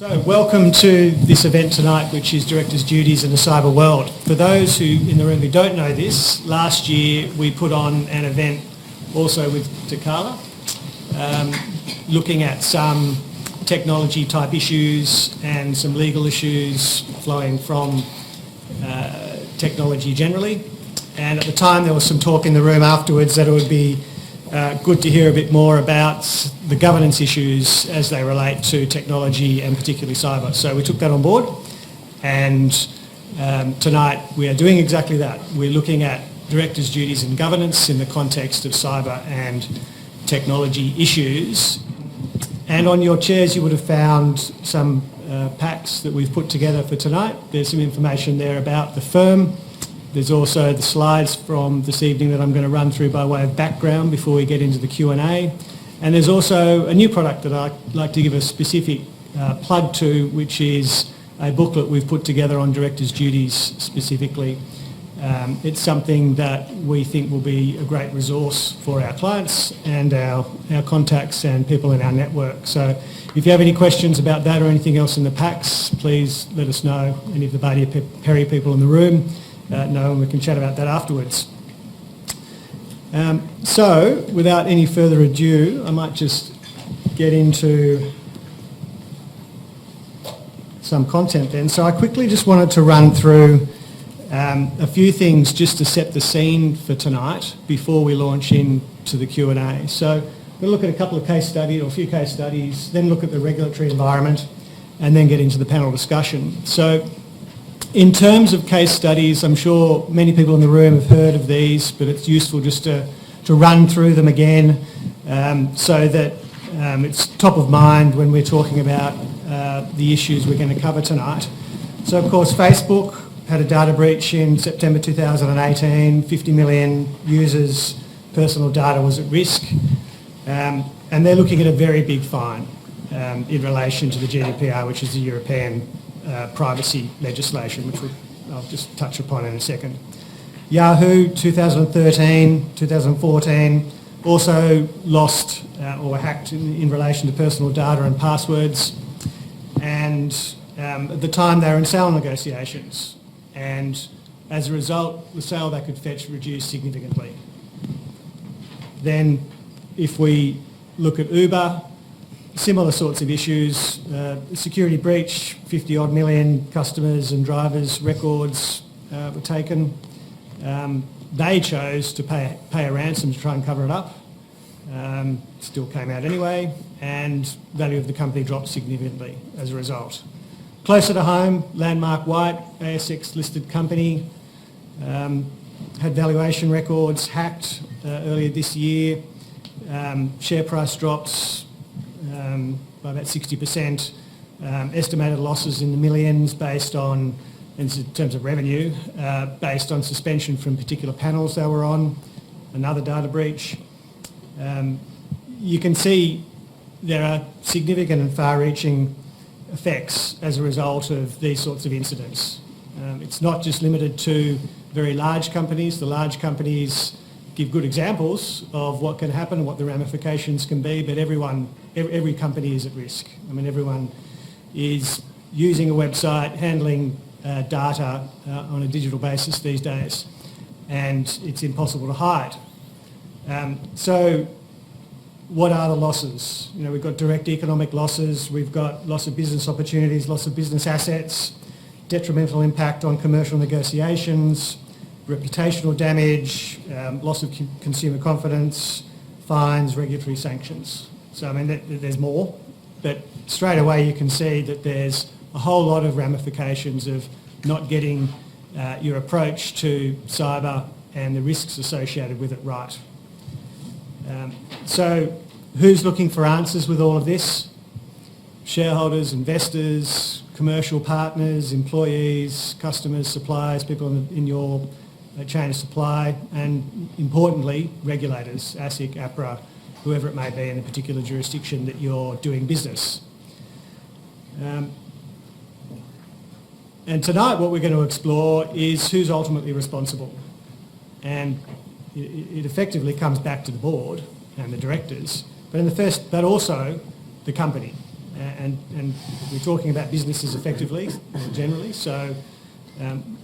So welcome to this event tonight, which is Directors' Duties in the Cyber World. For those who in the room who don't know this, last year we put on an event also with Tecala, looking at some technology type issues and some legal issues flowing from technology generally. And at the time there was some talk in the room afterwards that it would be good to hear a bit more about the governance issues as they relate to technology and particularly cyber. So we took that on board, and tonight we are doing exactly that. We're looking at directors' duties and governance in the context of cyber and technology issues. And on your chairs you would have found some packs that we've put together for tonight. There's some information there about the firm. There's also the slides from this evening that I'm going to run through by way of background before we get into the Q&A. And there's also a new product that I'd like to give a specific plug to, which is a booklet we've put together on directors' duties specifically. It's something that we think will be a great resource for our clients and our contacts and people in our network. So if you have any questions about that or anything else in the packs, please let us know. Any of the Bartier Perry people in the room know, and we can chat about that afterwards. So without any further ado, I might just get into some content then. So I quickly just wanted to run through a few things just to set the scene for tonight before we launch into the Q&A. So we'll look at a couple of case studies, or a few case studies, then look at the regulatory environment, and then get into the panel discussion. So in terms of case studies, I'm sure many people in the room have heard of these, but it's useful just to run through them again so that it's top of mind when we're talking about the issues we're going to cover tonight. So of course Facebook had a data breach in September 2018, 50 million users' personal data was at risk, and they're looking at a very big fine in relation to the GDPR, which is the European privacy legislation, which I'll just touch upon in a second. Yahoo 2013, 2014 also lost or hacked in relation to personal data and passwords, and at the time they were in sale negotiations, and as a result the sale they could fetch reduced significantly. Then if we look at Uber, similar sorts of issues, security breach, 50 odd million customers and drivers' records were taken. They chose to pay a ransom to try and cover it up. Still came out anyway, and value of the company dropped significantly as a result. Closer to home, Landmark White, ASX listed company, had valuation records hacked earlier this year. Share price drops by about 60%, estimated losses in the millions based on, in terms of revenue, based on suspension from particular panels they were on, another data breach. You can see there are significant and far-reaching effects as a result of these sorts of incidents. It's not just limited to very large companies. The large companies give good examples of what can happen and what the ramifications can be, but every company is at risk. I mean, everyone is using a website, handling data on a digital basis these days, and it's impossible to hide. So what are the losses? You know, we've got direct economic losses, we've got loss of business opportunities, loss of business assets, detrimental impact on commercial negotiations, reputational damage, loss of consumer confidence, fines, regulatory sanctions. So I mean, there's more, but straight away you can see that there's a whole lot of ramifications of not getting your approach to cyber and the risks associated with it right. So who's looking for answers with all of this? Shareholders, investors, commercial partners, employees, customers, suppliers, people in your chain of supply, and importantly, regulators, ASIC, APRA, whoever it may be in a particular jurisdiction that you're doing business. And tonight what we're going to explore is who's ultimately responsible. And it effectively comes back to the board and the directors, but also the company. and we're talking about businesses effectively, generally, so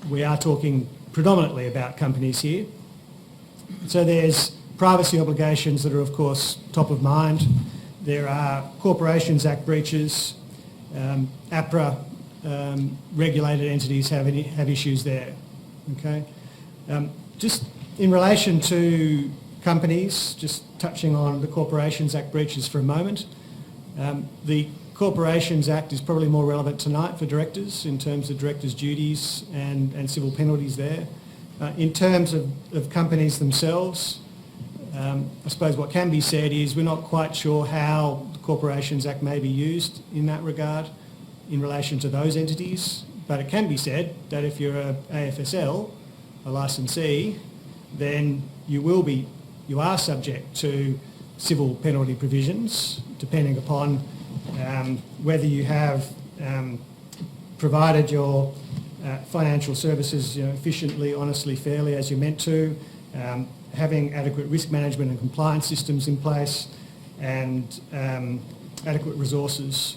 we are talking predominantly about companies here. So there's privacy obligations that are of course top of mind. There are Corporations Act breaches. APRA regulated entities have issues there. Okay, just in relation to companies, just touching on the Corporations Act breaches for a moment. The Corporations Act is probably more relevant tonight for directors in terms of directors' duties and civil penalties there. In terms of companies themselves, I suppose what can be said is we're not quite sure how the Corporations Act may be used in that regard in relation to those entities, but it can be said that if you're a AFSL, a licensee, then you are subject to civil penalty provisions depending upon whether you have provided your financial services efficiently, honestly, fairly as you're meant to, having adequate risk management and compliance systems in place, and adequate resources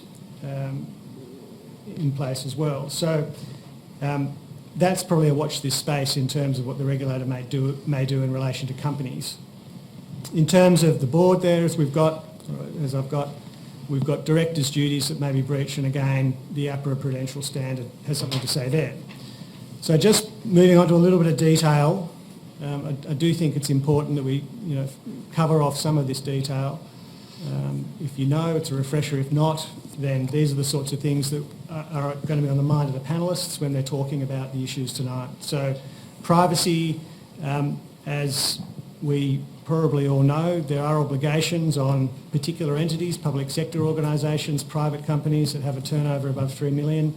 in place as well. So that's probably a watch this space in terms of what the regulator may do in relation to companies. In terms of the board there, we've got directors' duties that may be breached, and again, the APRA prudential standard has something to say there. So just moving on to a little bit of detail, I do think it's important that we cover off some of this detail. If you know, it's a refresher. If not, then these are the sorts of things that are going to be on the mind of the panellists when they're talking about the issues tonight. So privacy, as we probably all know, there are obligations on particular entities, public sector organisations, private companies that have a turnover above 3 million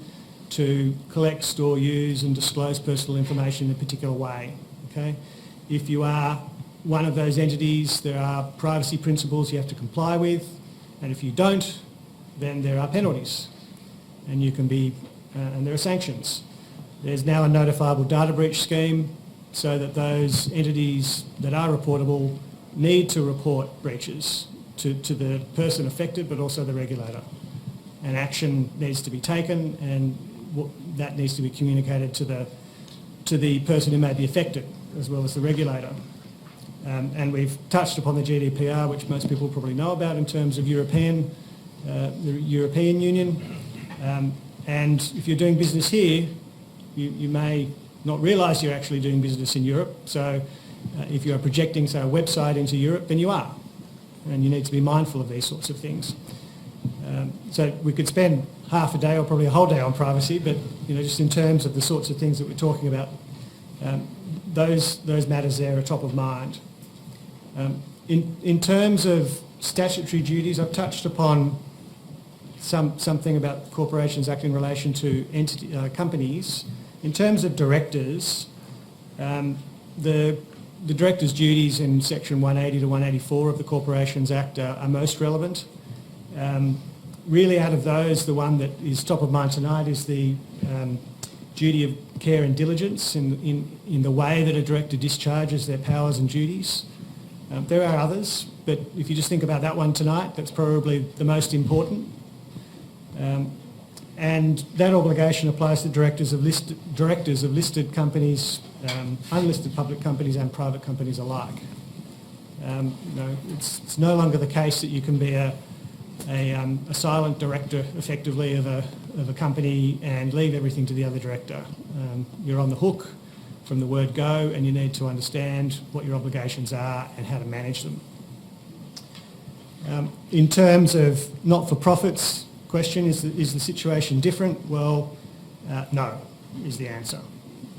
to collect, store, use and disclose personal information in a particular way. Okay? If you are one of those entities, there are privacy principles you have to comply with, and if you don't, then there are penalties, and you can be, and there are sanctions. There's now a notifiable data breach scheme, so that those entities that are reportable need to report breaches to the person affected, but also the regulator. And action needs to be taken, and that needs to be communicated to the person who may be affected, as well as the regulator. And we've touched upon the GDPR, which most people probably know about in terms of the European Union. And if you're doing business here, you may not realise you're actually doing business in Europe. So if you are projecting, say, a website into Europe, then you are. And you need to be mindful of these sorts of things. So we could spend half a day or probably a whole day on privacy, but just in terms of the sorts of things that we're talking about, those matters there are top of mind. In terms of statutory duties, I've touched upon something about the Corporations Act in relation to companies. In terms of directors, the directors' duties in section 180 to 184 of the Corporations Act are most relevant. Really, out of those, the one that is top of mind tonight is the duty of care and diligence in the way that a director discharges their powers and duties. There are others, but if you just think about that one tonight, that's probably the most important. And that obligation applies to directors of listed companies, unlisted public companies and private companies alike. It's no longer the case that you can be a silent director effectively of a company and leave everything to the other director. You're on the hook from the word go, and you need to understand what your obligations are and how to manage them. In terms of not-for-profits, question, is the situation different? Well, no, is the answer.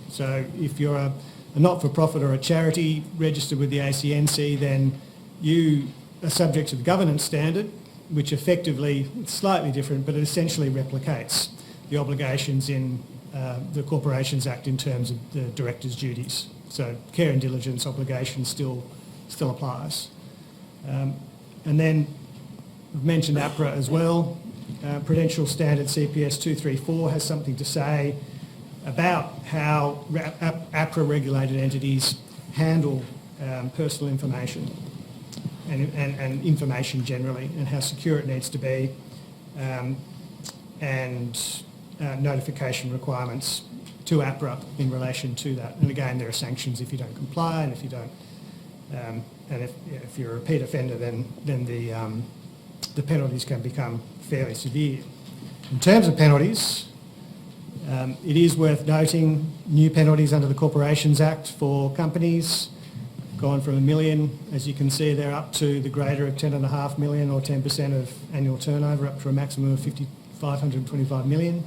So if you're a not-for-profit or a charity registered with the ACNC, then you are subject to the governance standard, which effectively, it's slightly different, but it essentially replicates the obligations in the Corporations Act in terms of the director's duties. So care and diligence obligation still applies. And then we've mentioned APRA as well. Prudential Standard CPS 234 has something to say about how APRA regulated entities handle personal information and information generally, and how secure it needs to be. and notification requirements to APRA in relation to that. And again, there are sanctions if you don't comply, and if you don't, and if you're a repeat offender, then the penalties can become fairly severe. In terms of penalties, it is worth noting new penalties under the Corporations Act for companies, gone from $1 million, as you can see there, up to the greater of $10.5 million or 10% of annual turnover, up to a maximum of $525 million.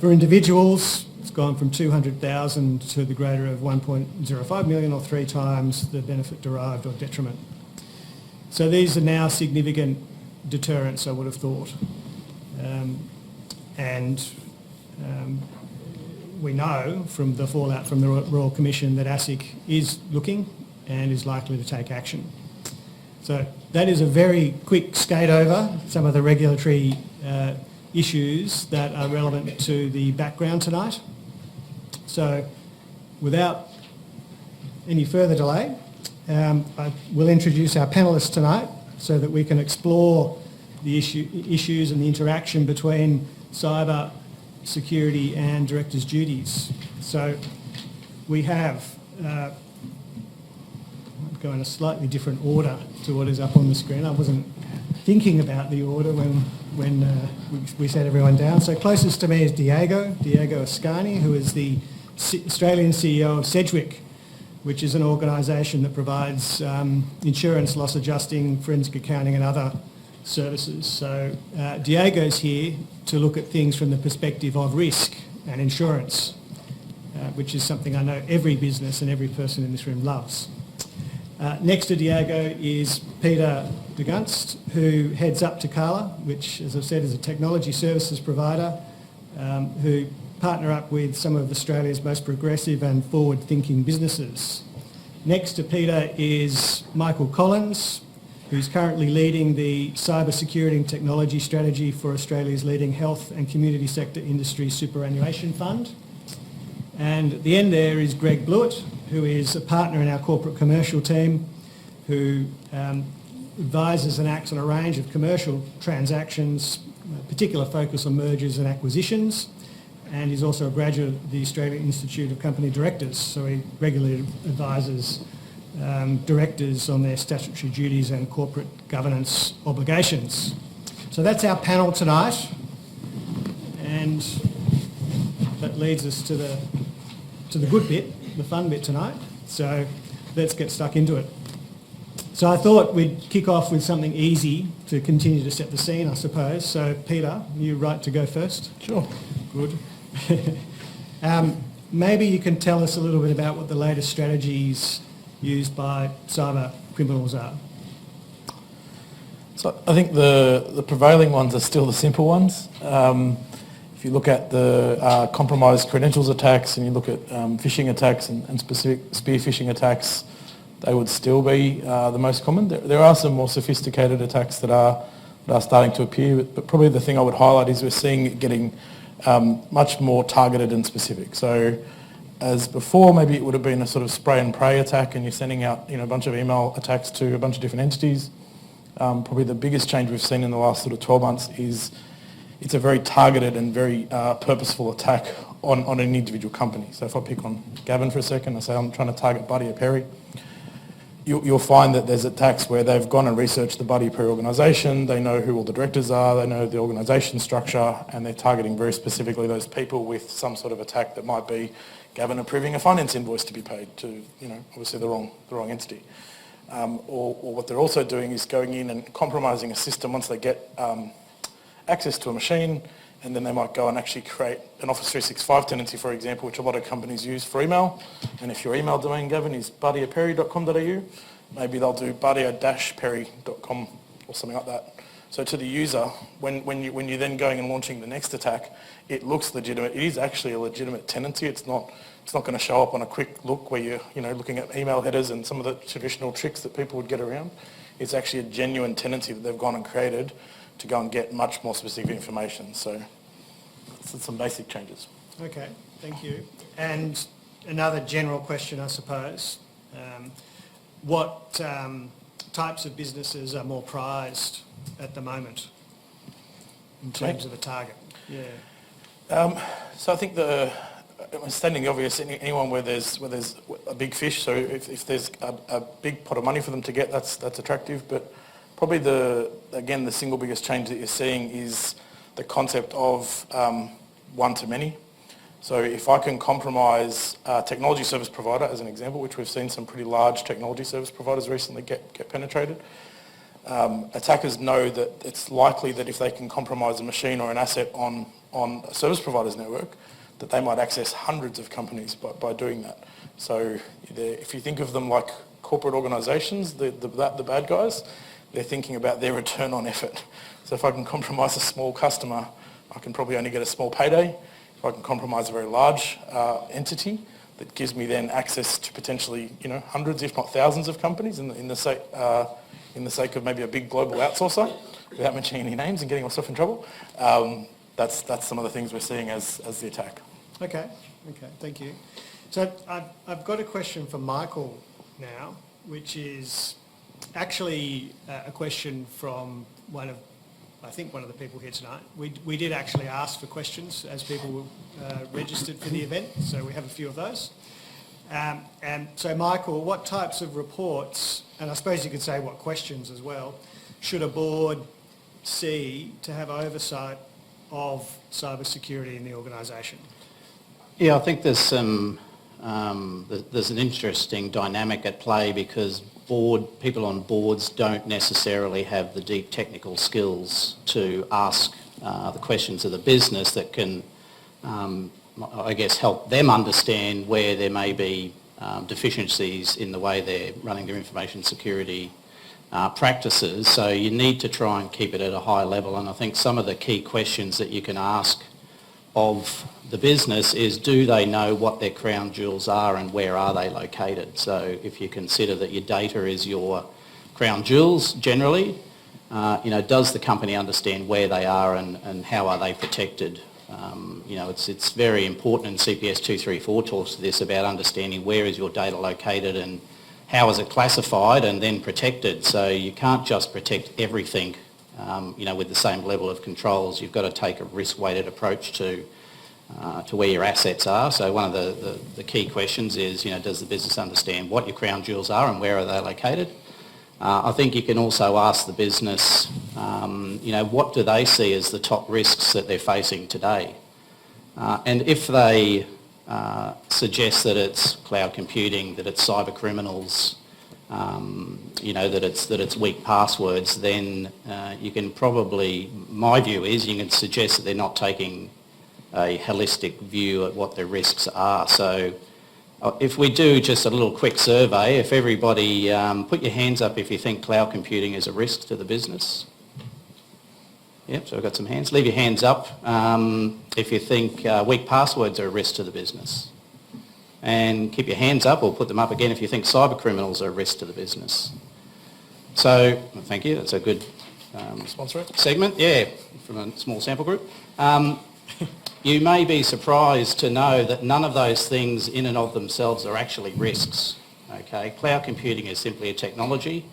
For individuals, it's gone from 200,000 to the greater of 1.05 million, or 3 times the benefit derived or detriment. So these are now significant deterrents, I would have thought. We know from the fallout from the Royal Commission that ASIC is looking and is likely to take action. So that is a very quick skate over some of the regulatory issues that are relevant to the background tonight. So without any further delay, I will introduce our panellists tonight so that we can explore the issues and the interaction between cyber security and directors' duties. So we have, I'll go in a slightly different order to what is up on the screen. I wasn't thinking about the order when we set everyone down. So closest to me is Diego Ascani, who is the Australian CEO of Sedgwick, which is an organisation that provides insurance, loss adjusting, forensic accounting and other services. So Diego's here to look at things from the perspective of risk and insurance, which is something I know every business and every person in this room loves. Next to Diego is Pieter DeGunst, who heads up Tecala, which, as I've said, is a technology services provider who partner up with some of Australia's most progressive and forward-thinking businesses. Next to Pieter is Michael Collins, who's currently leading the cyber security and technology strategy for Australia's leading health and community sector industry superannuation fund. And at the end there is Greg Blewitt, who is a partner in our corporate commercial team, who advises and acts on a range of commercial transactions, particular focus on mergers and acquisitions, and he's also a graduate of the Australian Institute of Company Directors, so he regularly advises directors on their statutory duties and corporate governance obligations. So that's our panel tonight, and that leads us to the good bit, the fun bit tonight. So let's get stuck into it. So I thought we'd kick off with something easy to continue to set the scene, I suppose. So Pieter, you right to go first? Sure. Good. Maybe you can tell us a little bit about what the latest strategies used by cyber criminals are. So I think the prevailing ones are still the simple ones. If you look at the compromised credentials attacks and you look at phishing attacks and specific spear phishing attacks, they would still be the most common. There are some more sophisticated attacks that are starting to appear, but probably the thing I would highlight is we're seeing it getting much more targeted and specific. So as before, maybe it would have been a sort of spray and pray attack and you're sending out a bunch of email attacks to a bunch of different entities. Probably the biggest change we've seen in the last sort of 12 months is it's a very targeted and very purposeful attack on an individual company. So if I pick on Gavin for a second, I say I'm trying to target Bartier Perry, you'll find that there's attacks where they've gone and researched the Bartier Perry organisation, they know who all the directors are, they know the organisation structure, and they're targeting very specifically those people with some sort of attack that might be Gavin approving a finance invoice to be paid to, obviously the wrong entity. Or what they're also doing is going in and compromising a system once they get access to a machine, and then they might go and actually create an Office 365 tenancy, for example, which a lot of companies use for email. And if your email domain, Gavin, is bartierperry.com.au, maybe they'll do bartier-perry.com or something like that. So to the user, when you're then going and launching the next attack, it looks legitimate. It is actually a legitimate tenancy. It's not going to show up on a quick look where you're looking at email headers and some of the traditional tricks that people would get around. It's actually a genuine tenancy that they've gone and created to go and get much more specific information. So some basic changes. Okay, thank you. And another general question, I suppose. What types of businesses are more prized at the moment? in terms of a target? Yeah. So I think stating the obvious, anyone where there's a big fish, so if there's a big pot of money for them to get, that's attractive. But probably the single biggest change that you're seeing is the concept of one to many. So if I can compromise a technology service provider, as an example, which we've seen some pretty large technology service providers recently get penetrated, attackers know that it's likely that if they can compromise a machine or an asset on a service provider's network, that they might access hundreds of companies by doing that. So if you think of them like corporate organisations, the bad guys, they're thinking about their return on effort. So if I can compromise a small customer, I can probably only get a small payday. If I can compromise a very large entity, that gives me then access to potentially hundreds, if not thousands, of companies in the sake of maybe a big global outsourcer, without mentioning any names and getting myself in trouble. That's some of the things we're seeing as the attack. Okay, thank you. So I've got a question for Michael now, which is actually a question from one of the people here tonight. We did actually ask for questions as people registered for the event, so we have a few of those. And so Michael, what types of reports, and I suppose you could say what questions as well, should a board see to have oversight of cybersecurity in the organisation? Yeah, I think there's an interesting dynamic at play because people on boards don't necessarily have the deep technical skills to ask the questions of the business that can, help them understand where there may be deficiencies in the way they're running their information security practices. So you need to try and keep it at a high level. And I think some of the key questions that you can ask of the business is, do they know what their crown jewels are and where are they located? So if you consider that your data is your crown jewels generally, does the company understand where they are and how are they protected? It's very important, and CPS 234 talks to this about understanding where is your data located and how is it classified and then protected. So you can't just protect everything with the same level of controls. You've got to take a risk-weighted approach to where your assets are. So one of the key questions is, does the business understand what your crown jewels are and where are they located? I think you can also ask the business, what do they see as the top risks that they're facing today? And if they suggest that it's cloud computing, that it's cyber criminals, that it's weak passwords, then you can probably, my view is, you can suggest that they're not taking a holistic view at what their risks are. So if we do just a little quick survey, if everybody put your hands up if you think cloud computing is a risk to the business. Yep, so we've got some hands. Leave your hands up if you think weak passwords are a risk to the business. And keep your hands up, or put them up again if you think cyber criminals are a risk to the business. So, thank you, that's a good segment, yeah, from a small sample group. You may be surprised to know that none of those things in and of themselves are actually risks. Okay, cloud computing is simply a technology.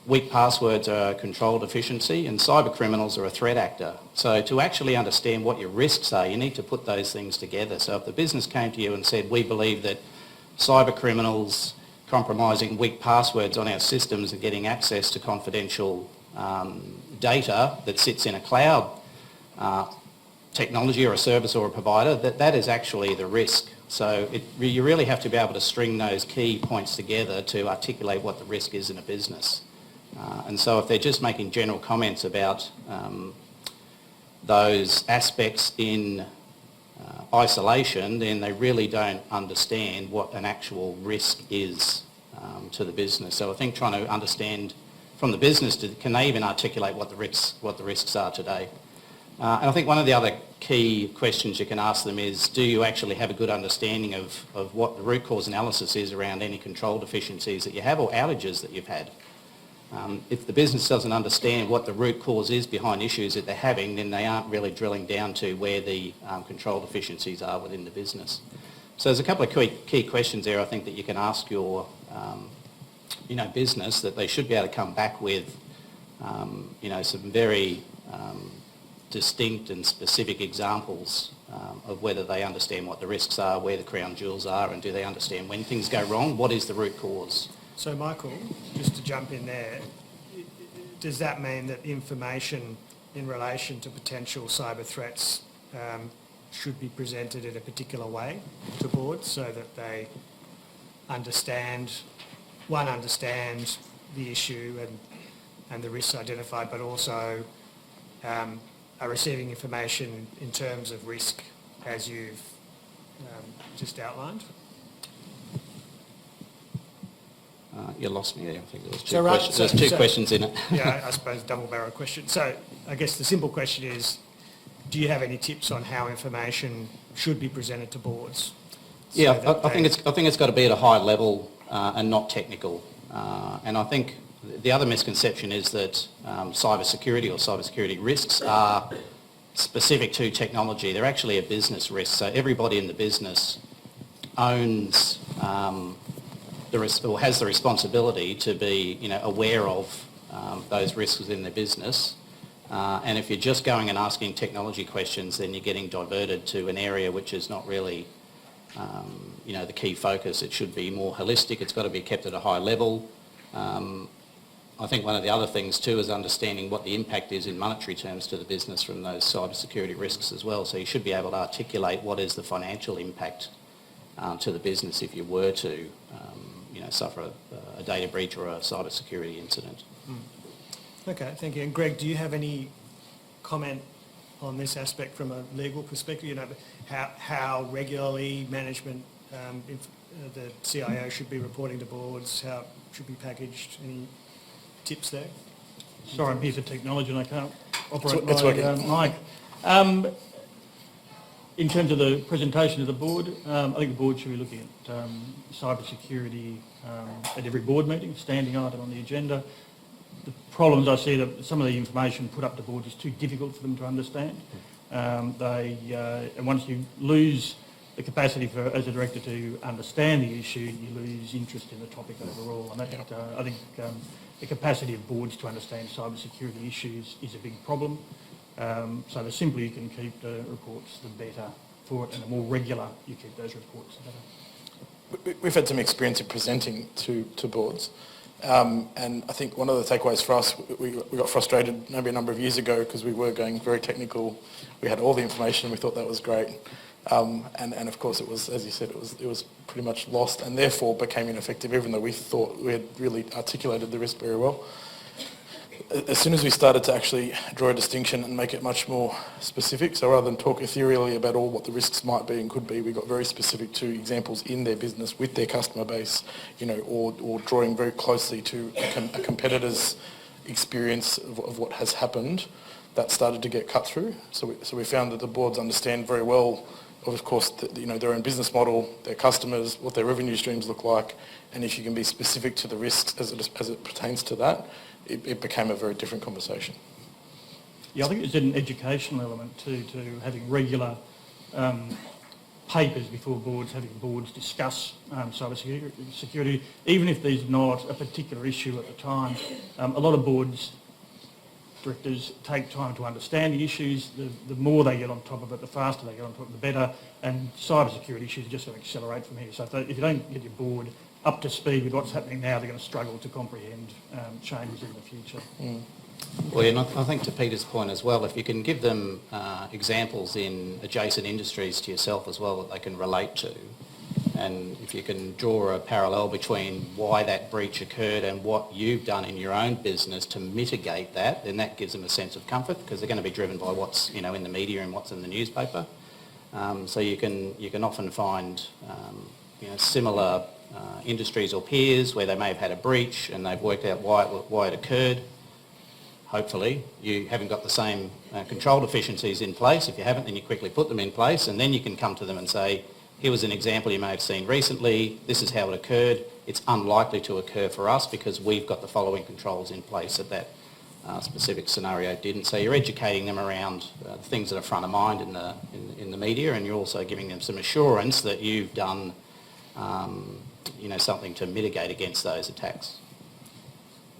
Weak passwords are a control deficiency, and cyber criminals are a threat actor. So to actually understand what your risks are, you need to put those things together. So if the business came to you and said, we believe that cyber criminals compromising weak passwords on our systems and getting access to confidential data that sits in a cloud technology or a service or a provider, that is actually the risk. So you really have to be able to string those key points together to articulate what the risk is in a business. And so if they're just making general comments about those aspects in isolation, then they really don't understand what an actual risk is to the business. So I think trying to understand from the business, can they even articulate what the risks are today? And I think one of the other key questions you can ask them is, do you actually have a good understanding of what the root cause analysis is around any control deficiencies that you have or outages that you've had? If the business doesn't understand what the root cause is behind issues that they're having, then they aren't really drilling down to where the control deficiencies are within the business. So there's a couple of key questions there I think that you can ask your business that they should be able to come back with some very distinct and specific examples of whether they understand what the risks are, where the crown jewels are, and do they understand when things go wrong, what is the root cause. So Michael, just to jump in there, does that mean that information in relation to potential cyber threats should be presented in a particular way to boards so that they understand the issue and the risks identified, but also are receiving information in terms of risk as you've just outlined? You lost me there. I think there was two questions in it. Yeah, I suppose double-barrel question. So I guess the simple question is, do you have any tips on how information should be presented to boards? Yeah, I think it's got to be at a high level and not technical. And I think the other misconception is that cybersecurity or cybersecurity risks are specific to technology. They're actually a business risk. So everybody in the business owns or has the responsibility to be, aware of those risks within their business. And if you're just going and asking technology questions, then you're getting diverted to an area which is not really, the key focus. It should be more holistic. It's got to be kept at a high level. I think one of the other things too is understanding what the impact is in monetary terms to the business from those cybersecurity risks as well. So you should be able to articulate what is the financial impact to the business if you were to, suffer a data breach or a cybersecurity incident. Okay, thank you. And Greg, do you have any comment on this aspect from a legal perspective? How regularly management, the CIO should be reporting to boards, how it should be packaged? Any tips there? Sorry, I'm here for technology and I can't operate It's my mic. In terms of the presentation to the board, I think the board should be looking at cyber security at every board meeting, standing item on the agenda. The problems I see that some of the information put up to boards is too difficult for them to understand. And once you lose the capacity for, as a director, to understand the issue, you lose interest in the topic overall. And that, I think the capacity of boards to understand cyber security issues is a big problem. So the simpler you can keep the reports, the better for it, and the more regular you keep those reports, the better. We've had some experience in presenting to boards, and I think one of the takeaways for us, we got frustrated maybe a number of years ago because we were going very technical. We had all the information, we thought that was great, and of course it was, as you said, it was pretty much lost and therefore became ineffective, even though we thought we had really articulated the risk very well. As soon as we started to actually draw a distinction and make it much more specific, so rather than talk ethereally about all what the risks might be and could be, we got very specific to examples in their business with their customer base, or drawing very closely to a competitor's experience of what has happened. That started to get cut through. So we found that the boards understand very well, of course, their own business model, their customers, what their revenue streams look like, and if you can be specific to the risks as it pertains to that, it became a very different conversation. Yeah, I think there's an educational element to having regular papers before boards, having boards discuss cyber security, even if there's not a particular issue at the time. A lot of boards, directors take time to understand the issues. The more they get on top of it, the faster they get on top of it, the better. And cyber security issues are just going to accelerate from here. So if you don't get your board up to speed with what's happening now, they're going to struggle to comprehend changes in the future. Well, and I think to Peter's point as well, if you can give them examples in adjacent industries to yourself as well that they can relate to, and if you can draw a parallel between why that breach occurred and what you've done in your own business to mitigate that, then that gives them a sense of comfort because they're going to be driven by what's in the media and what's in the newspaper. So you can often find similar industries or peers where they may have had a breach and they've worked out why it occurred. Hopefully you haven't got the same control deficiencies in place. If you haven't, then you quickly put them in place, and then you can come to them and say, here was an example you may have seen recently, this is how it occurred. It's unlikely to occur for us because we've got the following controls in place that specific scenario didn't. So you're educating them around things that are front of mind in the media, and you're also giving them some assurance that you've done something to mitigate against those attacks.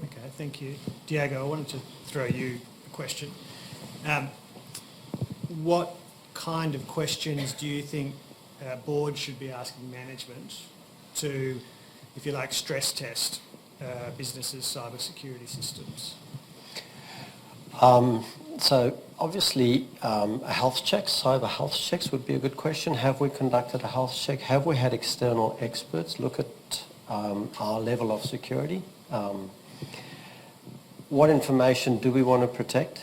Okay, thank you. Diego, I wanted to throw you a question. what kind of questions do you think boards should be asking management to, if you like, stress test businesses' cybersecurity systems? So obviously a health check, cyber health checks would be a good question. Have we conducted a health check? Have we had external experts look at our level of security? What information do we want to protect?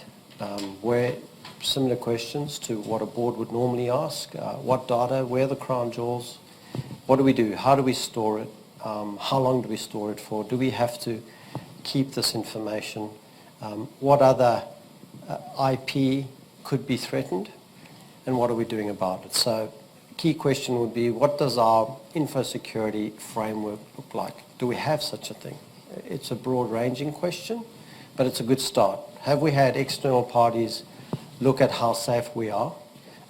Where similar questions to what a board would normally ask. What data? Where are the crown jewels? What do we do? How do we store it? How long do we store it for? Do we have to keep this information? What other IP could be threatened? And what are we doing about it? So key question would be, what does our info security framework look like? Do we have such a thing? It's a broad-ranging question, but it's a good start. Have we had external parties look at how safe we are?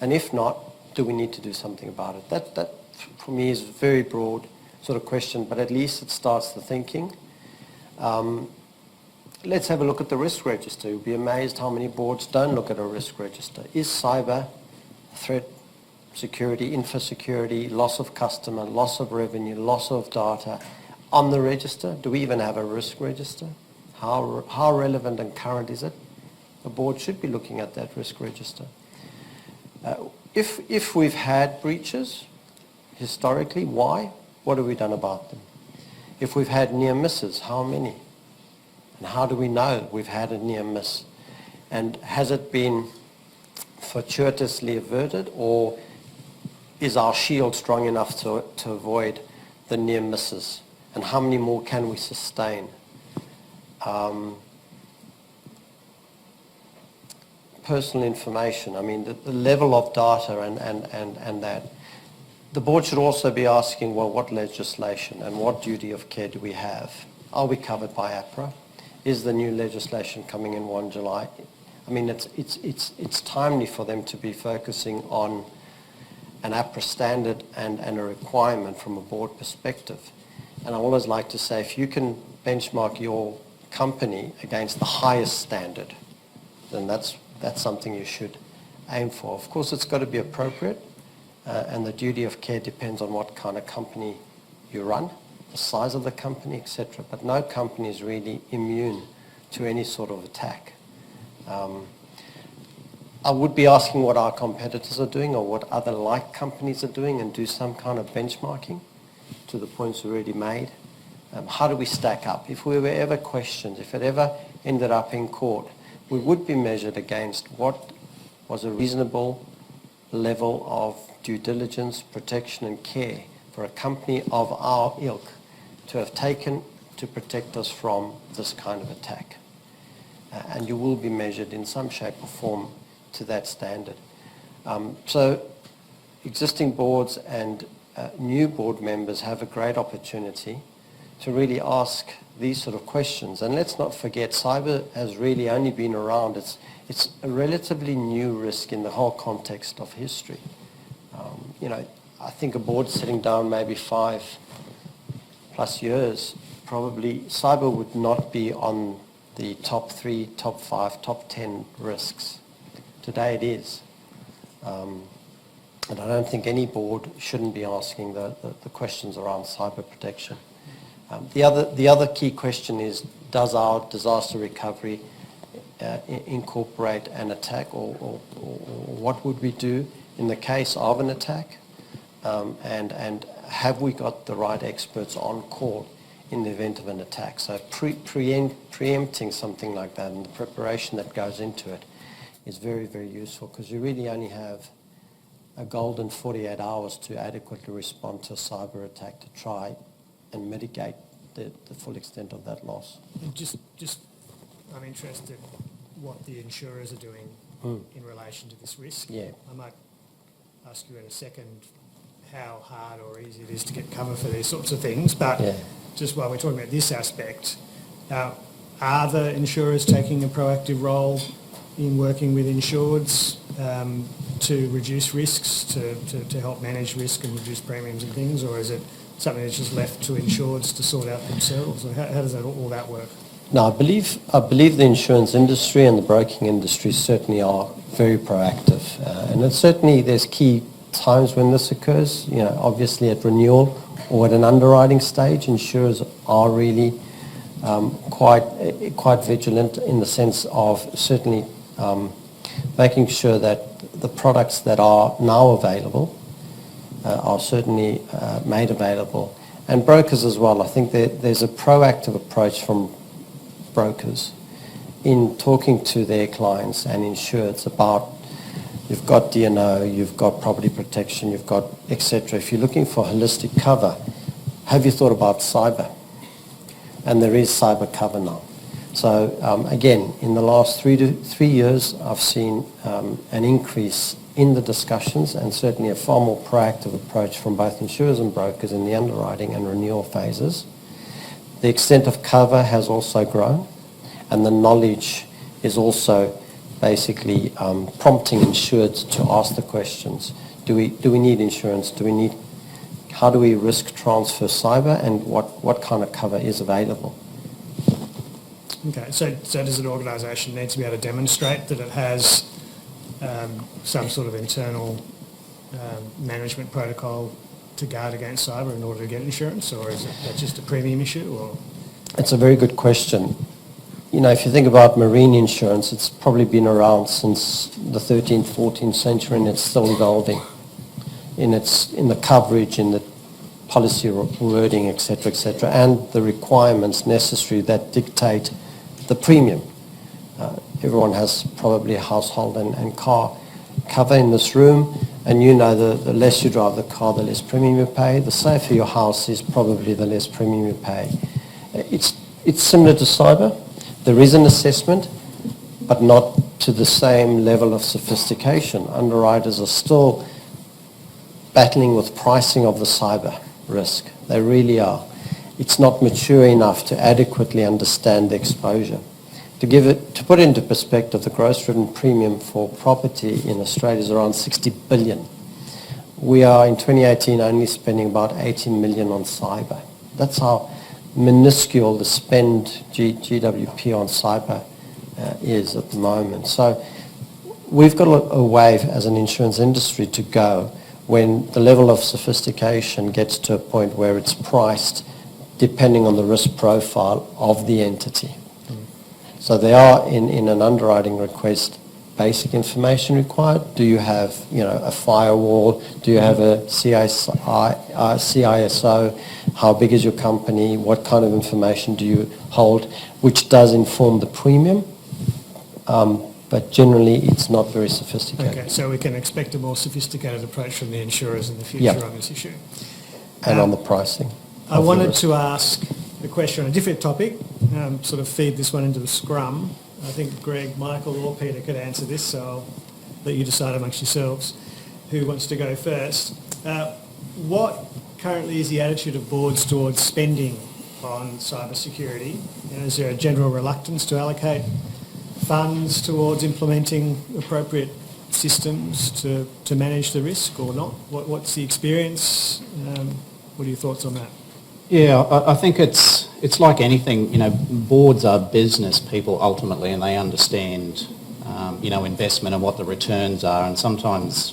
And if not, do we need to do something about it? That for me is a very broad sort of question, but at least it starts the thinking. Let's have a look at the risk register. You'll be amazed how many boards don't look at a risk register. Is cyber threat, security, info security, loss of customer, loss of revenue, loss of data on the register? Do we even have a risk register? How relevant and current is it? The board should be looking at that risk register. If we've had breaches historically, why? What have we done about them? If we've had near misses, how many? And how do we know we've had a near miss? And has it been fortuitously averted, or is our shield strong enough to avoid the near misses? And how many more can we sustain? Personal information, I mean, the level of data and that. The board should also be asking, well, what legislation and what duty of care do we have? Are we covered by APRA? Is the new legislation coming in 1 July? I mean, it's timely for them to be focusing on an APRA standard and a requirement from a board perspective. And I always like to say, if you can benchmark your company against the highest standard, then that's something you should aim for. Of course, it's got to be appropriate, and the duty of care depends on what kind of company you run, the size of the company, etc. But no company is really immune to any sort of attack. I would be asking what our competitors are doing or what other like companies are doing, and do some kind of benchmarking to the points already made. How do we stack up? If we were ever questioned, if it ever ended up in court, we would be measured against what was a reasonable level of due diligence, protection and care for a company of our ilk to have taken to protect us from this kind of attack. And you will be measured in some shape or form to that standard. So existing boards and new board members have a great opportunity to really ask these sort of questions. And let's not forget, cyber has really only been around. It's a relatively new risk in the whole context of history. I think a board sitting down maybe 5+ years, probably cyber would not be on the top 3, top 5, top 10 risks. Today it is. And I don't think any board shouldn't be asking the questions around cyber protection. The other key question is, does our disaster recovery incorporate an attack, or what would we do in the case of an attack? And have we got the right experts on call in the event of an attack? So preempting something like that and the preparation that goes into it is very, very useful, because you really only have a golden 48 hours to adequately respond to a cyber attack to try and mitigate the full extent of that loss. And just I'm interested what the insurers are doing in relation to this risk. Yeah. I might ask you in a second how hard or easy it is to get cover for these sorts of things, but just while we're talking about this aspect, are the insurers taking a proactive role in working with insureds to reduce risks, to help manage risk and reduce premiums and things, or is it something that's just left to insureds to sort out themselves? Or how does all that work? No, I believe the insurance industry and the broking industry certainly are very proactive, and it's certainly there's key times when this occurs. You know, obviously at renewal or at an underwriting stage, insurers are really quite vigilant in the sense of certainly making sure that the products that are now available are certainly made available, and brokers as well. I think there's a proactive approach from brokers in talking to their clients and insureds about you've got D&O, you've got property protection, you've got etc. If you're looking for holistic cover, have you thought about cyber? And there is cyber cover now. So again, in the last 3 years, I've seen an increase in the discussions and certainly a far more proactive approach from both insurers and brokers in the underwriting and renewal phases. The extent of cover has also grown, and the knowledge is also basically prompting insureds to ask the questions. Do we need insurance? How do we risk transfer cyber, and what kind of cover is available? Okay, so does an organisation need to be able to demonstrate that it has some sort of internal management protocol to guard against cyber in order to get insurance, or is that just a premium issue? Or it's a very good question. You know, if you think about marine insurance, it's probably been around since the 13th, 14th century, and it's still evolving in the coverage, in the policy wording, etc., and the requirements necessary that dictate the premium. Everyone has probably a household and car cover in this room, and you know the less you drive the car, the less premium you pay. The safer your house is, probably the less premium you pay. It's similar to cyber. There is an assessment, but not to the same level of sophistication. Underwriters are still battling with pricing of the cyber risk. They really are. It's not mature enough to adequately understand the exposure. To put it into perspective, the gross written premium for property in Australia is around 60 billion. We are in 2018 only spending about 18 million on cyber. That's how minuscule the spend GWP on cyber is at the moment. So we've got a way as an insurance industry to go when the level of sophistication gets to a point where it's priced depending on the risk profile of the entity. So there are in an underwriting request basic information required. Do you have a firewall? Do you have a CISO? How big is your company? What kind of information do you hold? Which does inform the premium, but generally it's not very sophisticated. Okay, so we can expect a more sophisticated approach from the insurers in the future on this issue. And on the pricing. I wanted to ask a question on a different topic, sort of feed this one into the scrum. I think Greg, Michael or Pieter could answer this, so I'll let you decide amongst yourselves who wants to go first. What currently is the attitude of boards towards spending on cyber security? Is there a general reluctance to allocate funds towards implementing appropriate systems to manage the risk or not? What's the experience? What are your thoughts on that? Yeah, I think it's like anything. Boards are business people ultimately, and they understand, investment and what the returns are. And sometimes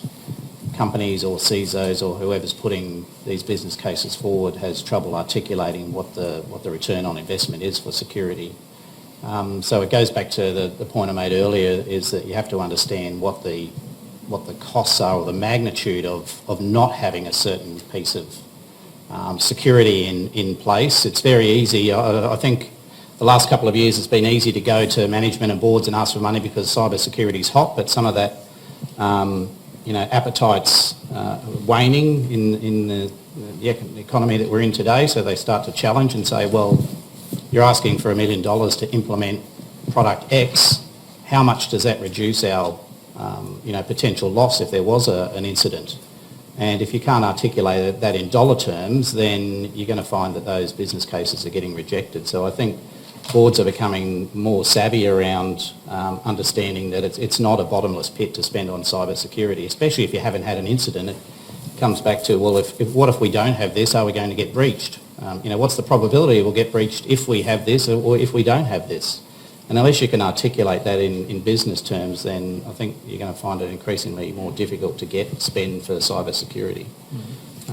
companies or CISOs or whoever's putting these business cases forward has trouble articulating what the return on investment is for security. So it goes back to the point I made earlier, is that you have to understand what the costs are, or the magnitude of not having a certain piece of security in place. It's very easy. I think the last couple of years it's been easy to go to management and boards and ask for money because cyber security is hot, but some of that appetite's waning in the economy that we're in today, so they start to challenge and say, well, you're asking for $1 million to implement product X. How much does that reduce our potential loss if there was an incident? And if you can't articulate that in dollar terms, then you're going to find that those business cases are getting rejected. So I think boards are becoming more savvy around understanding that it's not a bottomless pit to spend on cyber security, especially if you haven't had an incident. It comes back to, well, what if we don't have this? Are we going to get breached? what's the probability we'll get breached if we have this or if we don't have this? And unless you can articulate that in business terms, then I think you're going to find it increasingly more difficult to get spend for cyber security.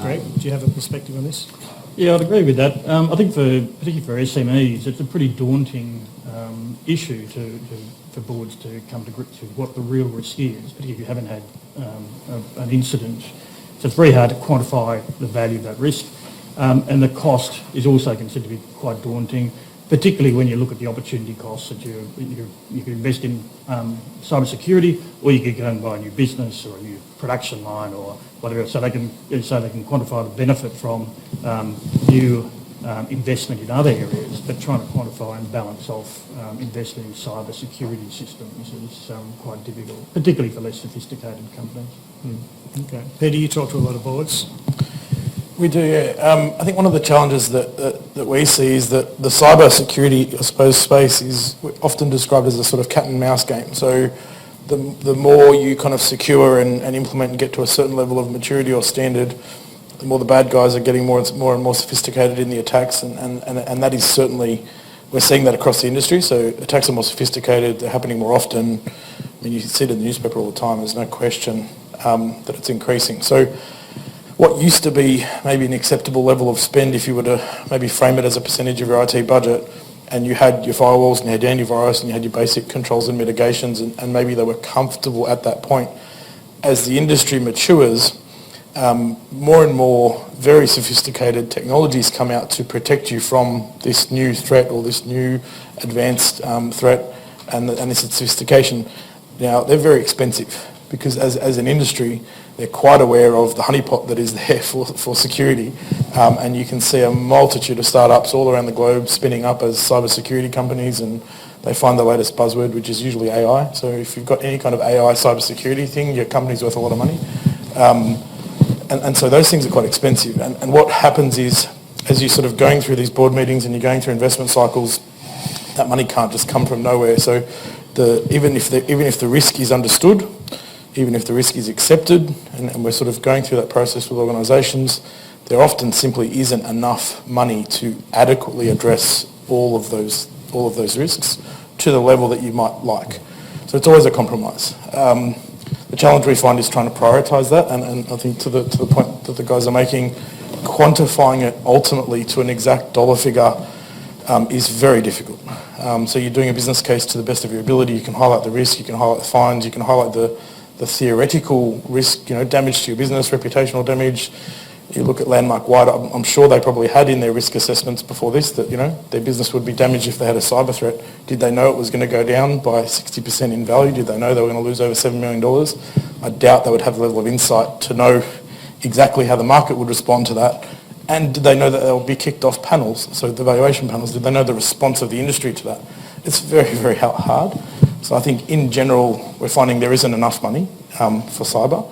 Greg, do you have a perspective on this? Yeah, I'd agree with that. I think particularly for SMEs, it's a pretty daunting issue for boards to come to grips with what the real risk is, particularly if you haven't had an incident. So it's very hard to quantify the value of that risk. And the cost is also considered to be quite daunting, particularly when you look at the opportunity costs that you could invest in cyber security, or you could go and buy a new business or a new production line or whatever, so they can quantify the benefit from new investment in other areas. But trying to quantify and balance off investment in cyber security systems is quite difficult, particularly for less sophisticated companies. Okay. Peter, you talk to a lot of boards. We do, yeah. I think one of the challenges that we see is that the cyber security, I suppose, space is often described as a sort of cat and mouse game. So the more you kind of secure and implement and get to a certain level of maturity or standard, the more the bad guys are getting more and more sophisticated in the attacks, and that is certainly, we're seeing that across the industry. So attacks are more sophisticated, they're happening more often. I mean, you see it in the newspaper all the time, there's no question that it's increasing. So what used to be maybe an acceptable level of spend, if you were to maybe frame it as a percentage of your IT budget, and you had your firewalls and you had your antivirus and you had your basic controls and mitigations, and maybe they were comfortable at that point. As the industry matures, more and more very sophisticated technologies come out to protect you from this new threat or this new advanced threat and this sophistication. Now, they're very expensive because as an industry, they're quite aware of the honeypot that is there for security. And you can see a multitude of startups all around the globe spinning up as cybersecurity companies, and they find the latest buzzword, which is usually AI. So if you've got any kind of AI cybersecurity thing, your company's worth a lot of money. And so those things are quite expensive. And what happens is, as you're sort of going through these board meetings and you're going through investment cycles, that money can't just come from nowhere. So even if the risk is understood, even if the risk is accepted, and we're sort of going through that process with organisations, there often simply isn't enough money to adequately address all of those risks to the level that you might like. So it's always a compromise. The challenge we find is trying to prioritise that, and I think to the point that the guys are making, quantifying it ultimately to an exact dollar figure is very difficult. So you're doing a business case to the best of your ability. You can highlight the risk, you can highlight the fines, you can highlight the theoretical risk, damage to your business, reputational damage. You look at Landmark White, I'm sure they probably had in their risk assessments before this that, their business would be damaged if they had a cyber threat. Did they know it was going to go down by 60% in value? Did they know they were going to lose over $7 million? I doubt they would have the level of insight to know exactly how the market would respond to that. And did they know that they would be kicked off panels, so the valuation panels? Did they know the response of the industry to that? It's very, very hard. So I think in general, we're finding there isn't enough money for cyber.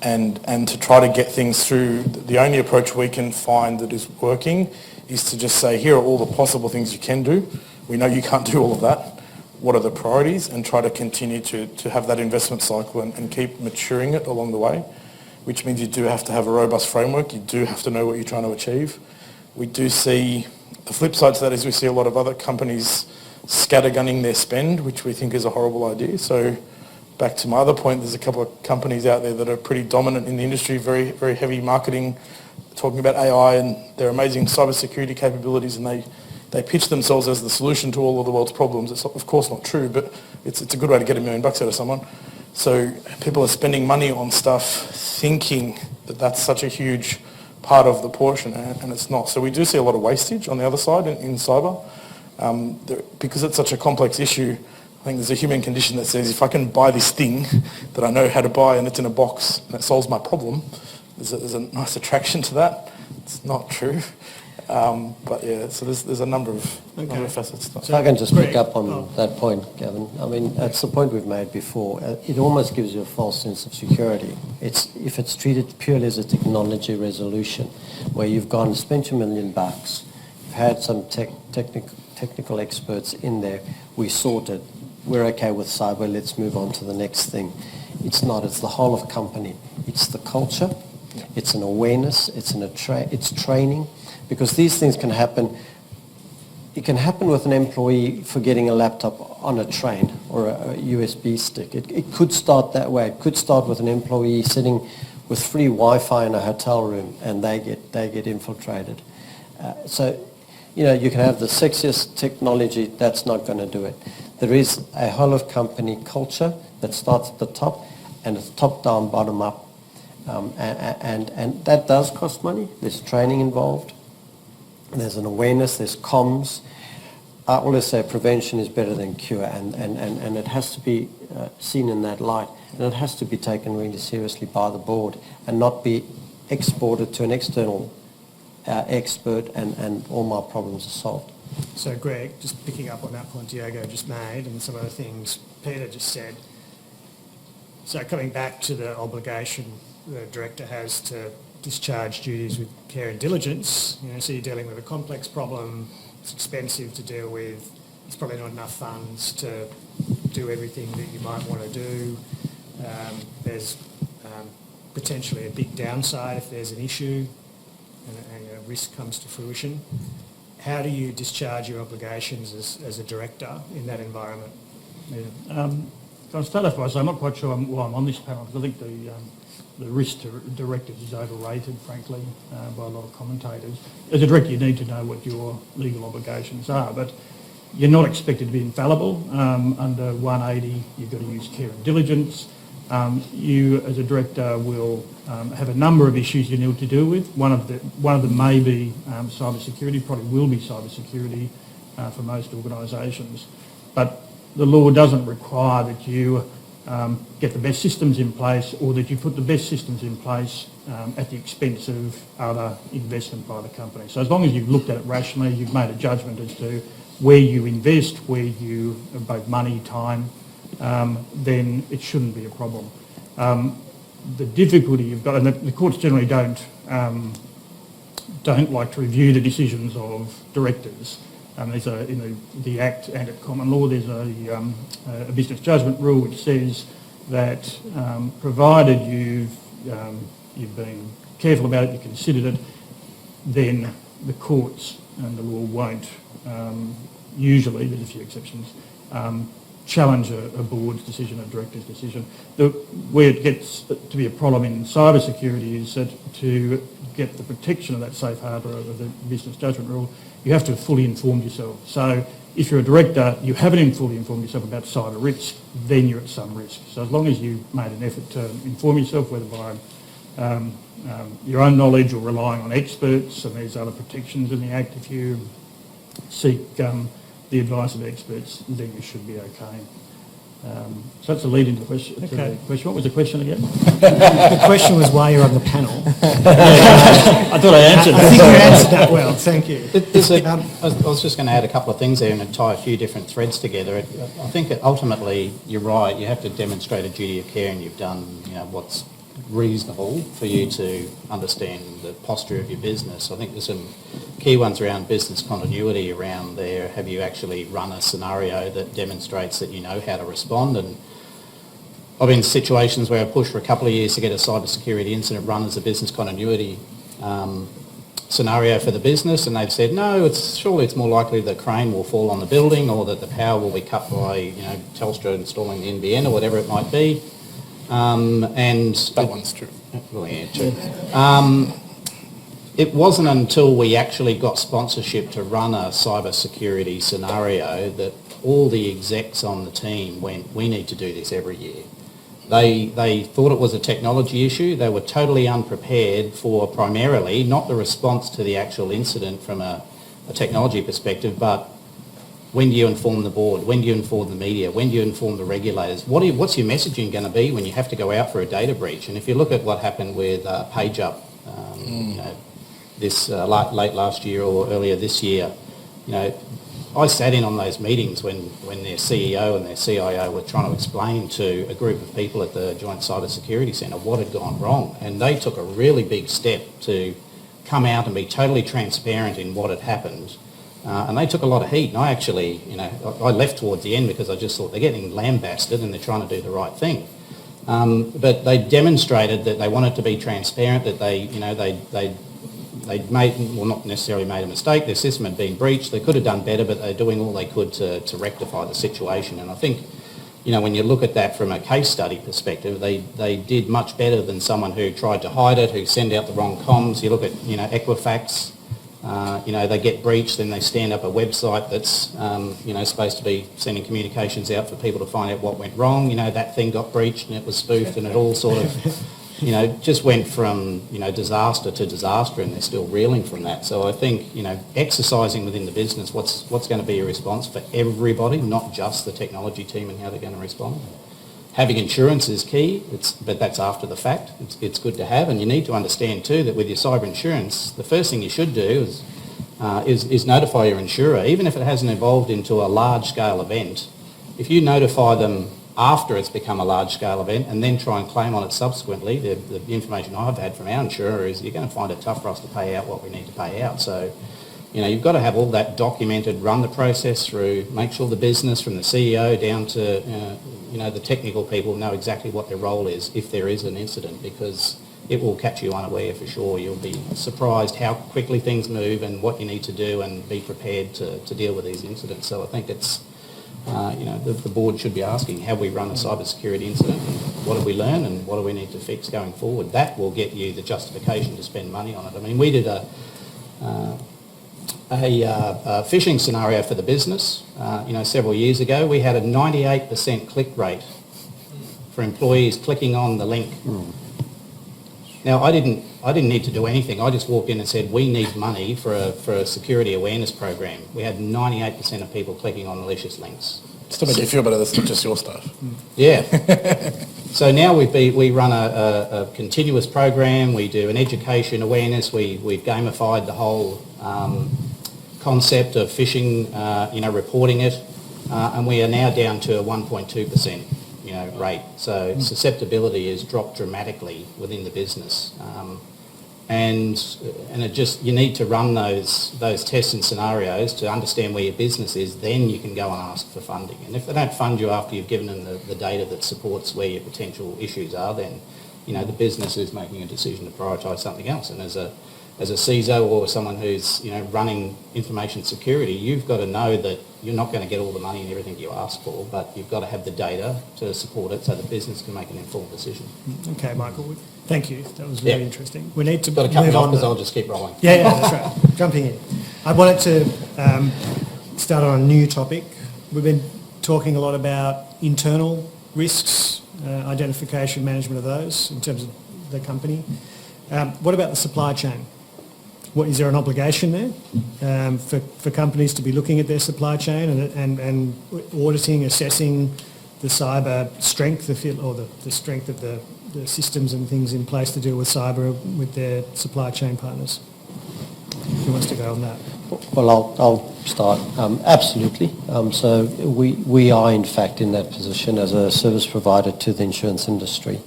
And to try to get things through, the only approach we can find that is working is to just say, here are all the possible things you can do. We know you can't do all of that. What are the priorities? And try to continue to have that investment cycle and keep maturing it along the way, which means you do have to have a robust framework. You do have to know what you're trying to achieve. We do see, the flip side to that is we see a lot of other companies scattergunning their spend, which we think is a horrible idea. So back to my other point, there's a couple of companies out there that are pretty dominant in the industry, very, very heavy marketing, talking about AI and their amazing cybersecurity capabilities, and they pitch themselves as the solution to all of the world's problems. It's of course not true, but it's a good way to get $1 million out of someone. So people are spending money on stuff thinking that that's such a huge part of the portion, and it's not. So we do see a lot of wastage on the other side in cyber. Because it's such a complex issue, I think there's a human condition that says if I can buy this thing that I know how to buy and it's in a box and it solves my problem, there's a nice attraction to that. It's not true. But yeah, so there's a number of facets to that. So I can just pick up on that point, Gavin. I mean, that's the point we've made before. It almost gives you a false sense of security. If it's treated purely as a technology resolution, where you've gone and spent $1 million, you've had some technical experts in there, we sorted, we're okay with cyber, let's move on to the next thing. It's not, it's the whole of company. It's the culture, it's an awareness, it's training, because these things can happen. It can happen with an employee forgetting a laptop on a train or a USB stick. It could start that way. It could start with an employee sitting with free Wi-Fi in a hotel room and they get infiltrated. So, you know, you can have the sexiest technology, that's not going to do it. There is a whole of company culture that starts at the top, and it's top down, bottom up. And that does cost money. There's training involved. There's an awareness, there's comms. I always say prevention is better than cure, and it has to be seen in that light. And it has to be taken really seriously by the board and not be exported to an external expert and all my problems are solved. So Greg, just picking up on that point Diego just made and some of the things Pieter just said. So coming back to the obligation the director has to discharge duties with care and diligence, you know, so you're dealing with a complex problem, it's expensive to deal with, there's probably not enough funds to do everything that you might want to do. There's potentially a big downside if there's an issue and a risk comes to fruition. How do you discharge your obligations as a director in that environment? Yeah. I'll start off by saying I'm not quite sure why I'm on this panel, because I think the risk to directors is overrated, frankly, by a lot of commentators. As a director, you need to know what your legal obligations are, but you're not expected to be infallible. Under 180, you've got to use care and diligence. You, as a director, will have a number of issues you need to deal with. One of them may be cyber security, probably will be cyber security for most organisations. But the law doesn't require that you get the best systems in place or that you put the best systems in place at the expense of other investment by the company. So as long as you've looked at it rationally, you've made a judgment as to where you invest, where you, both money, time, then it shouldn't be a problem. The difficulty you've got, and the courts generally don't like to review the decisions of directors. There's in the Act and at common law, there's a business judgment rule which says that provided you've been careful about it, you considered it, then the courts and the law won't usually, there's a few exceptions, challenge a board's decision, a director's decision. Where it gets to be a problem in cyber security is that to get the protection of that safe harbour of the business judgment rule, you have to have fully informed yourself. So if you're a director, you haven't fully informed yourself about cyber risk, then you're at some risk. So as long as you've made an effort to inform yourself, whether by your own knowledge or relying on experts, and there's other protections in the Act, if you seek the advice of experts, then you should be okay. So that's a lead into the question. Okay. What was the question again? The question was why you're on the panel. I thought I answered I think you answered that well, thank you. I was just going to add a couple of things there and tie a few different threads together. I think that ultimately you're right, you have to demonstrate a duty of care, and you've done what's reasonable for you to understand the posture of your business. I think there's some key ones around business continuity around there. Have you actually run a scenario that demonstrates that you know how to respond? And I've been in situations where I pushed for a couple of years to get a cyber security incident run as a business continuity scenario for the business, and they've said, no, surely it's more likely the crane will fall on the building or that the power will be cut by Telstra installing the NBN or whatever it might be. And that one's true. Well, yeah, true. It wasn't until we actually got sponsorship to run a cyber security scenario that all the execs on the team went, we need to do this every year. They thought it was a technology issue. They were totally unprepared for primarily not the response to the actual incident from a technology perspective, but when do you inform the board? When do you inform the media? When do you inform the regulators? What's your messaging going to be when you have to go out for a data breach? And if you look at what happened with PageUp, this late last year or earlier this year, I sat in on those meetings when their CEO and their CIO were trying to explain to a group of people at the Joint Cyber Security Centre what had gone wrong, and they took a really big step to come out and be totally transparent in what had happened. And they took a lot of heat, and I actually, I left towards the end because I just thought they're getting lambasted and they're trying to do the right thing. But they demonstrated that they wanted to be transparent, that they they'd not necessarily made a mistake, their system had been breached, they could have done better, but they're doing all they could to rectify the situation. And I think, when you look at that from a case study perspective, they did much better than someone who tried to hide it, who sent out the wrong comms. You look at, Equifax, they get breached, then they stand up a website that's, supposed to be sending communications out for people to find out what went wrong. That thing got breached and it was spoofed and it all sort of, just went from, disaster to disaster, and they're still reeling from that. So I think, exercising within the business what's going to be a response for everybody, not just the technology team and how they're going to respond. Having insurance is key, but that's after the fact. It's good to have, and you need to understand too that with your cyber insurance, the first thing you should do is notify your insurer, even if it hasn't evolved into a large-scale event. If you notify them after it's become a large-scale event and then try and claim on it subsequently, the information I've had from our insurer is you're going to find it tough for us to pay out what we need to pay out. So, you've got to have all that documented, run the process through, make sure the business from the CEO down to, the technical people know exactly what their role is if there is an incident, because it will catch you unaware for sure. You'll be surprised how quickly things move and what you need to do and be prepared to deal with these incidents. So I think it's, the board should be asking, have we run a cybersecurity incident, and what have we learned, and what do we need to fix going forward? That will get you the justification to spend money on it. I mean, we did a phishing scenario for the business, several years ago. We had a 98% click rate for employees clicking on the link. Now, I didn't need to do anything. I just walked in and said, we need money for a security awareness program. We had 98% of people clicking on malicious links. Still make you feel better, that's not just your stuff. Yeah. So now we run a continuous program. We do an education awareness. We've gamified the whole concept of phishing, reporting it, and we are now down to a 1.2%. Rate. So susceptibility has dropped dramatically within the business, and it just, you need to run those tests and scenarios to understand where your business is. Then you can go and ask for funding. And if they don't fund you after you've given them the data that supports where your potential issues are, then the business is making a decision to prioritise something else. And as a CISO or someone who's running information security, you've got to know that you're not going to get all the money and everything you ask for, but you've got to have the data to support it so the business can make an informed decision. Okay, Michael, thank you. That was very interesting. We need to got to cut me off because I'll just keep rolling. Yeah, that's right. Jumping in. I wanted to start on a new topic. We've been talking a lot about internal risks, identification, management of those in terms of the company. What about the supply chain? Is there an obligation there for companies to be looking at their supply chain and auditing, assessing the cyber strength or the strength of the systems and things in place to deal with cyber with their supply chain partners? Who wants to go on that? Well, I'll start. Absolutely. So we are in fact in that position as a service provider to the insurance industry.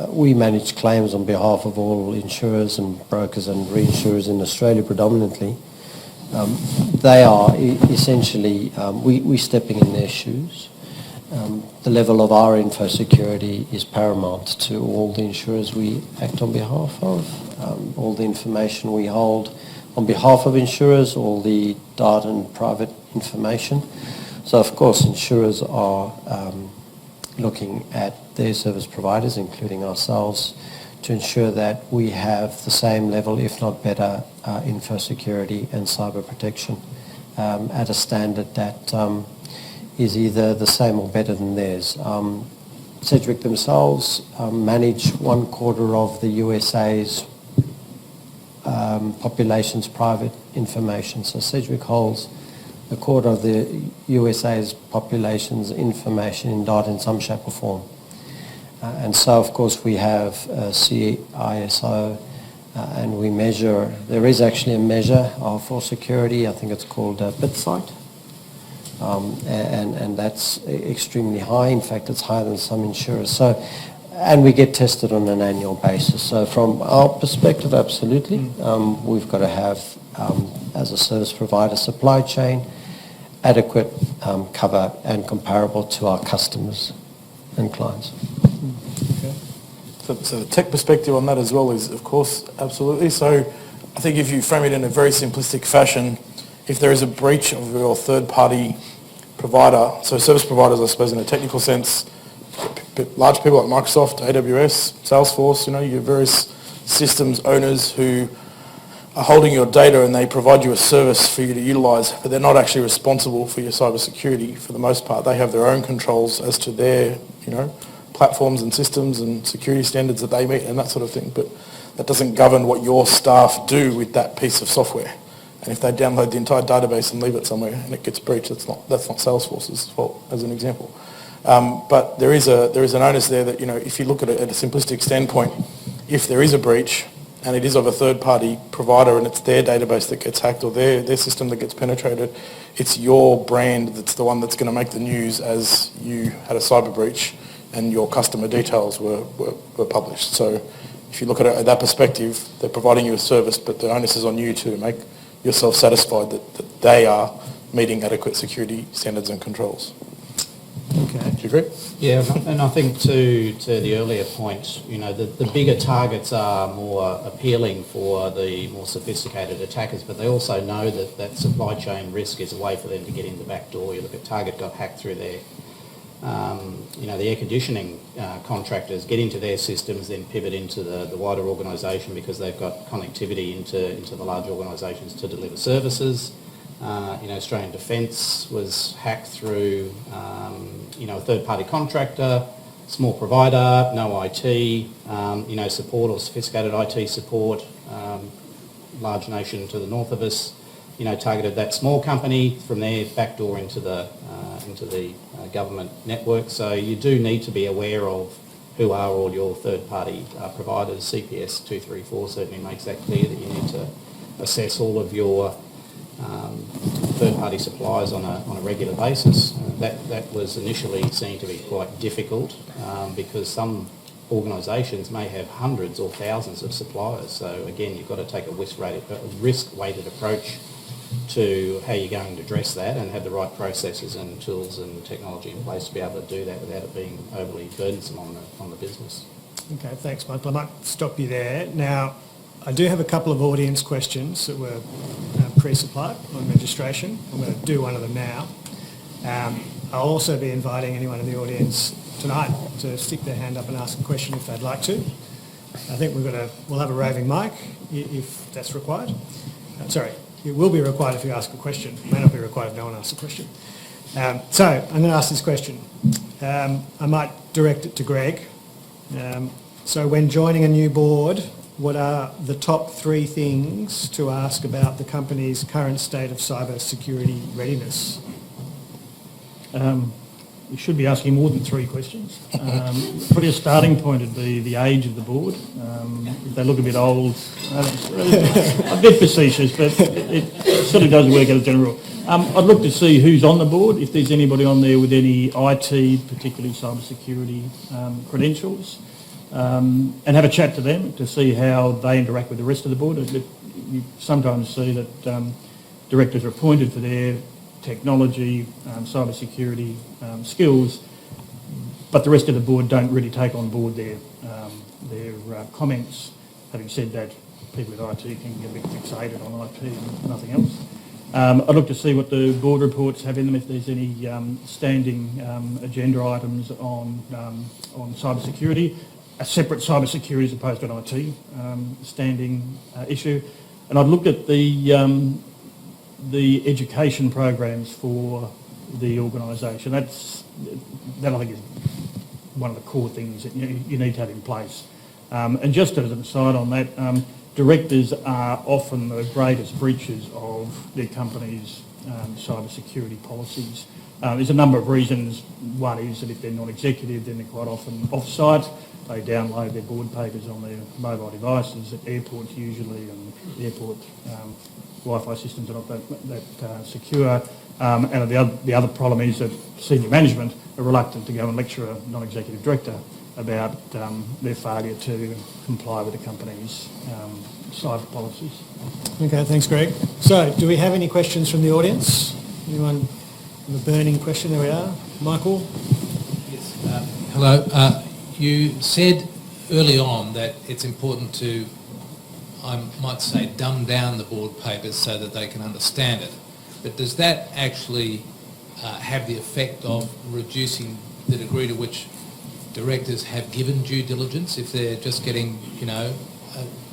We manage claims on behalf of all insurers and brokers and reinsurers in Australia predominantly. They are essentially, we're stepping in their shoes. The level of our info security is paramount to all the insurers we act on behalf of. All the information we hold on behalf of insurers, all the data and private information. So of course insurers are looking at their service providers, including ourselves, to ensure that we have the same level, if not better, info security and cyber protection at a standard that is either the same or better than theirs. Sedgwick themselves manage 1/4 of the USA's population's private information. So Sedgwick holds 1/4 of the USA's population's information in data in some shape or form. And so, of course, we have CISO and we measure, there is actually a measure for security, I think it's called BitSight. And that's extremely high. In fact, it's higher than some insurers. So, and we get tested on an annual basis. So from our perspective, absolutely, we've got to have, as a service provider, supply chain, adequate cover and comparable to our customers and clients. Okay. So the tech perspective on that as well is, of course, absolutely. So I think if you frame it in a very simplistic fashion, if there is a breach of your third-party provider, so service providers, I suppose, in a technical sense, large people like Microsoft, AWS, Salesforce, your various systems owners who are holding your data and they provide you a service for you to utilise, but they're not actually responsible for your cybersecurity for the most part. They have their own controls as to their, platforms and systems and security standards that they meet and that sort of thing, but that doesn't govern what your staff do with that piece of software. And if they download the entire database and leave it somewhere and it gets breached, that's not Salesforce's fault, as an example. But there is an onus there that, if you look at it at a simplistic standpoint, if there is a breach and it is of a third-party provider and it's their database that gets hacked or their system that gets penetrated, it's your brand that's the one that's going to make the news as you had a cyber breach and your customer details were published. So if you look at it at that perspective, they're providing you a service, but the onus is on you to make yourself satisfied that they are meeting adequate security standards and controls. Okay. Do you agree? Yeah, and I think to the earlier point, the bigger targets are more appealing for the more sophisticated attackers, but they also know that supply chain risk is a way for them to get in the back door. You look at Target got hacked through their, the air conditioning contractors get into their systems, then pivot into the wider organisation because they've got connectivity into the large organisations to deliver services. Australian Defence was hacked through, a third-party contractor, small provider, no IT, support or sophisticated IT support, large nation to the north of us, targeted that small company from there backdoor into the government network. So you do need to be aware of who are all your third-party providers. CPS 234 certainly makes that clear that you need to assess all of your third-party suppliers on a regular basis. That was initially seen to be quite difficult because some organisations may have hundreds or thousands of suppliers. So again, you've got to take a risk-weighted approach to how you're going to address that and have the right processes and tools and technology in place to be able to do that without it being overly burdensome on the business. Okay, thanks, Michael. I might stop you there. Now, I do have a couple of audience questions that were pre-supplied on registration. I'm going to do one of them now. I'll also be inviting anyone in the audience tonight to stick their hand up and ask a question if they'd like to. I think we'll have a roving mic if that's required. It will be required if you ask a question. It may not be required if no one asks a question. So I'm going to ask this question. I might direct it to Greg. So when joining a new board, what are the top 3 things to ask about the company's current state of cyber security readiness? You should be asking more than 3 questions. Probably a starting point would be the age of the board. If they look a bit old, a bit facetious, but it sort of does work as a general rule. I'd look to see who's on the board, if there's anybody on there with any IT, particularly cybersecurity credentials, and have a chat to them to see how they interact with the rest of the board. You sometimes see that directors are appointed for their technology, cybersecurity skills, but the rest of the board don't really take on board their comments. Having said that, people with IT can get a bit fixated on IT and nothing else. I'd look to see what the board reports have in them, if there's any standing agenda items on cybersecurity, a separate cybersecurity as opposed to an IT standing issue. And I'd look at the education programs for the organisation. That I think is one of the core things that you need to have in place. And just as an aside on that, directors are often the greatest breaches of their company's cybersecurity policies. There's a number of reasons. One is that if they're non-executive, then they're quite often off-site. They download their board papers on their mobile devices at airports usually, and the airport Wi-Fi systems are not that secure. And the other problem is that senior management are reluctant to go and lecture a non-executive director about their failure to comply with the company's cyber policies. Okay, thanks, Greg. So, do we have any questions from the audience? Anyone with a burning question? There we are. Michael? Yes. Hello. You said early on that it's important to, I might say, dumb down the board papers so that they can understand it. But does that actually have the effect of reducing the degree to which directors have given due diligence if they're just getting,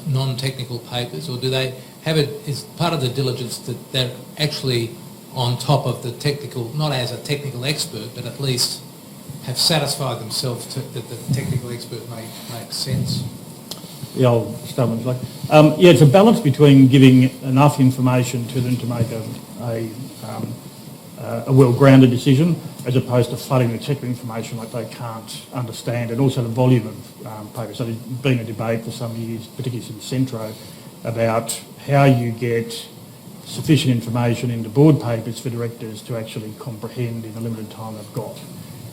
non-technical papers, or do they have it as part of the diligence that they're actually on top of the technical, not as a technical expert, but at least have satisfied themselves that the technical expert makes sense? The old stubborn like. It's a balance between giving enough information to them to make a well-grounded decision, as opposed to flooding the technical information like they can't understand, and also the volume of papers. So there's been a debate for some years, particularly since Centro, about how you get sufficient information into board papers for directors to actually comprehend in the limited time they've got.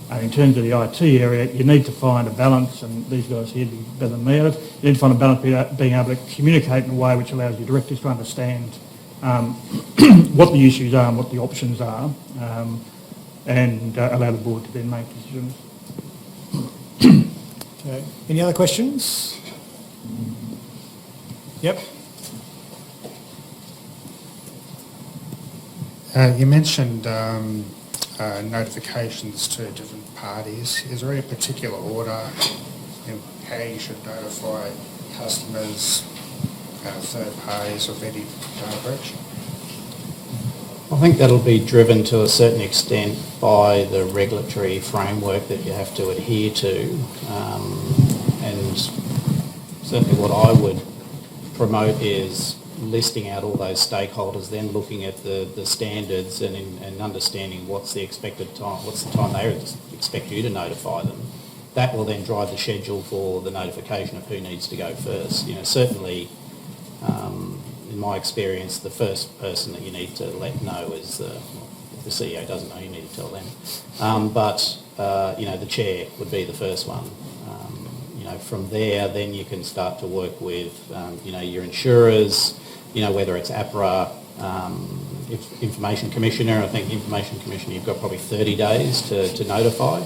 And in terms of the IT area, you need to find a balance, and these guys here do better than me at it, you need to find a balance being able to communicate in a way which allows your directors to understand what the issues are and what the options are, and allow the board to then make decisions. Okay. Any other questions? Yep. You mentioned notifications to different parties. Is there any particular order in how you should notify customers, third parties of any data breach? I think that'll be driven to a certain extent by the regulatory framework that you have to adhere to, and certainly what I would promote is listing out all those stakeholders, then looking at the standards and understanding what's the expected time, what's the time they expect you to notify them. That will then drive the schedule for the notification of who needs to go first. Certainly, in my experience, the first person that you need to let know is if the CEO doesn't know, you need to tell them. But the chair would be the first one. From there, then you can start to work with, your insurers, whether it's APRA, Information Commissioner. I think Information Commissioner, you've got probably 30 days to notify.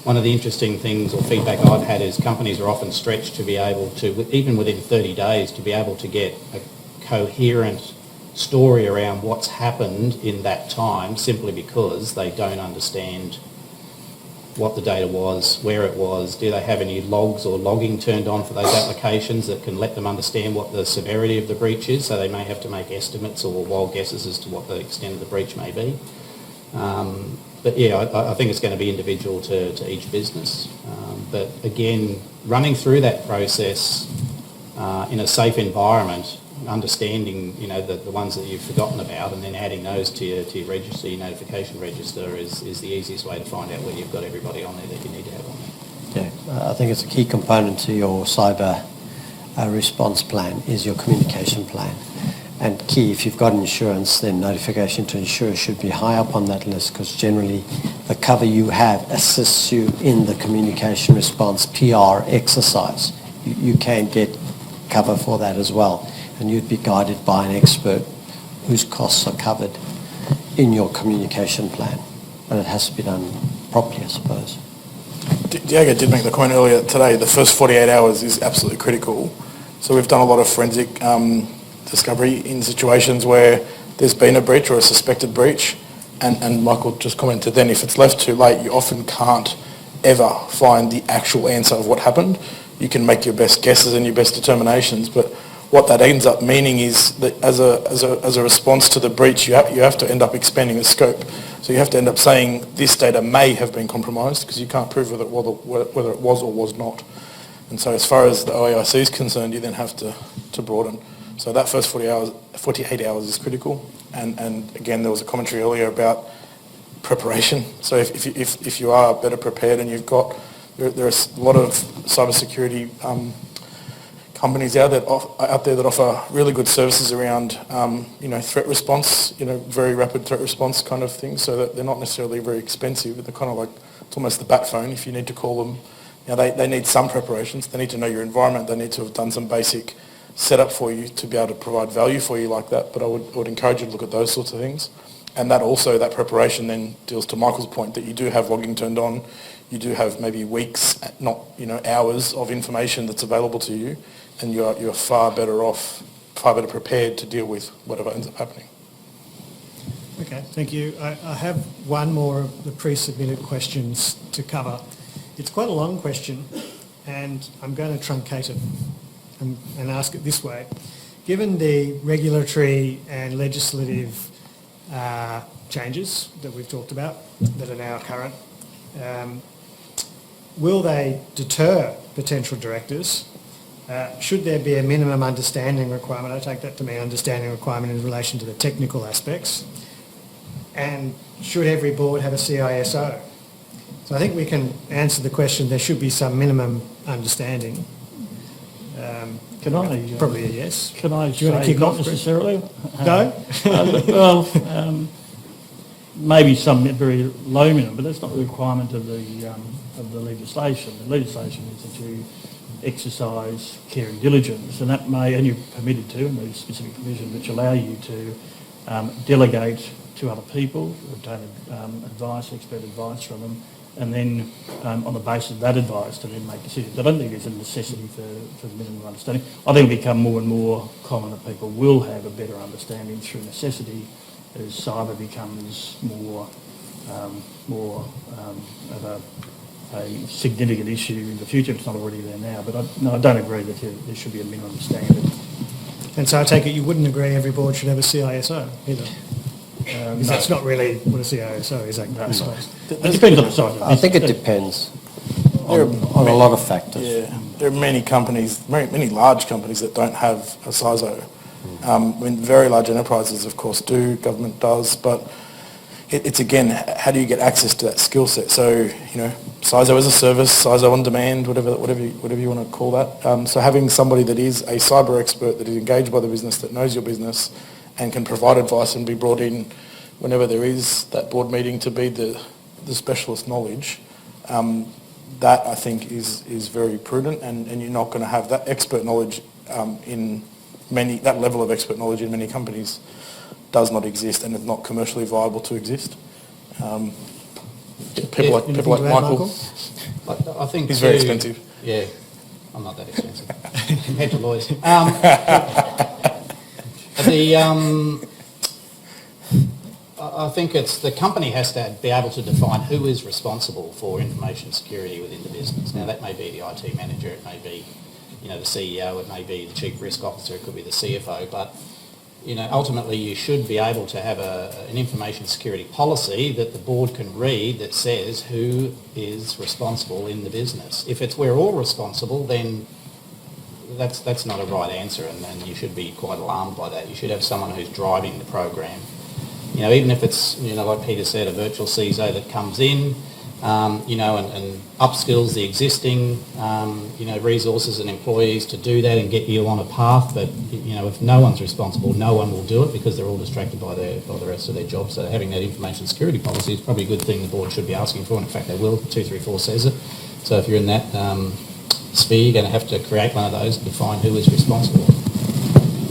One of the interesting things or feedback I've had is companies are often stretched to be able to, even within 30 days, to be able to get a coherent story around what's happened in that time, simply because they don't understand what the data was, where it was, do they have any logs or logging turned on for those applications that can let them understand what the severity of the breach is, so they may have to make estimates or wild guesses as to what the extent of the breach may be. But yeah, I think it's going to be individual to each business. But again, running through that process in a safe environment, understanding the ones that you've forgotten about, and then adding those to your register, your notification register, is the easiest way to find out whether you've got everybody on there that you need to have on there. Yeah, I think it's a key component to your cyber response plan is your communication plan. And key, if you've got insurance, then notification to insurers should be high up on that list, because generally the cover you have assists you in the communication response PR exercise. You can get cover for that as well, and you'd be guided by an expert whose costs are covered in your communication plan. But it has to be done properly, I suppose. Diego did make the comment earlier today, the first 48 hours is absolutely critical. So we've done a lot of forensic discovery in situations where there's been a breach or a suspected breach, and Michael just commented then, if it's left too late, you often can't ever find the actual answer of what happened. You can make your best guesses and your best determinations, but what that ends up meaning is that as a response to the breach, you have to end up expanding the scope. So you have to end up saying this data may have been compromised, because you can't prove whether it was or was not. And so as far as the OAIC is concerned, you then have to broaden. So that first 48 hours is critical. And again, there was a commentary earlier about preparation. So if you are better prepared, and you've got, there's a lot of cybersecurity companies out there that offer really good services around, threat response, very rapid threat response kind of things, so that they're not necessarily very expensive. They're kind of like, it's almost the bat phone if you need to call them. They need some preparations. They need to know your environment. They need to have done some basic setup for you to be able to provide value for you like that. But I would encourage you to look at those sorts of things. And that preparation then deals to Michael's point that you do have logging turned on. you do have maybe weeks, not hours of information that's available to you, and you're far better off, far better prepared to deal with whatever ends up happening. Okay, thank you. I have one more of the pre-submitted questions to cover. It's quite a long question, and I'm going to truncate it and ask it this way. Given the regulatory and legislative changes that we've talked about that are now current, will they deter potential directors? Should there be a minimum understanding requirement? I take that to mean understanding requirement in relation to the technical aspects. And should every board have a CISO? So I think we can answer the question, there should be some minimum understanding. Can I? Probably a yes. Can I Do you want to say kick not off? necessarily? No? Maybe some very low minimum, but that's not the requirement of the legislation. The legislation is that you exercise care and diligence, and that may, and you're permitted to, and there's specific provisions which allow you to delegate to other people, obtain advice, expert advice from them, and then on the basis of that advice to then make decisions. I don't think there's a necessity for the minimum understanding. I think it'll become more and more common that people will have a better understanding through necessity as cyber becomes more of a significant issue in the future. It's not already there now, but I don't agree that there should be a minimum standard. And so I take it you wouldn't agree every board should have a CISO either? Because that's not really what a CISO is, I suppose. It depends on the size of the I think it business. depends on a lot of factors. Yeah, there are many companies, many large companies that don't have a CISO. Very large enterprises, of course, do, government does, but it's again, how do you get access to that skill set? So, CISO as a service, CISO on demand, whatever you want to call that. So having somebody that is a cyber expert, that is engaged by the business, that knows your business, and can provide advice and be brought in whenever there is that board meeting to be the specialist knowledge, that I think is very prudent, and you're not going to have that expert knowledge that level of expert knowledge in many companies does not exist, and it's not commercially viable to exist. People like Michael. I think he's very expensive. Yeah, I'm not that expensive compared to lawyers. I think it's the company has to be able to define who is responsible for information security within the business. Now that may be the IT manager, it may be the CEO, it may be the chief risk officer, it could be the CFO, but ultimately you should be able to have an information security policy that the board can read that says who is responsible in the business. If it's we're all responsible, then that's not a right answer, and you should be quite alarmed by that. You should have someone who's driving the program. Even if it's, like Pieter said, a virtual CISO that comes in, and upskills the existing, resources and employees to do that and get you on a path. But, if no one's responsible, no one will do it because they're all distracted by the rest of their job. So having that information security policy is probably a good thing the board should be asking for. And in fact, they will. 234 says it. So if you're in that sphere, you're going to have to create one of those and define who is responsible.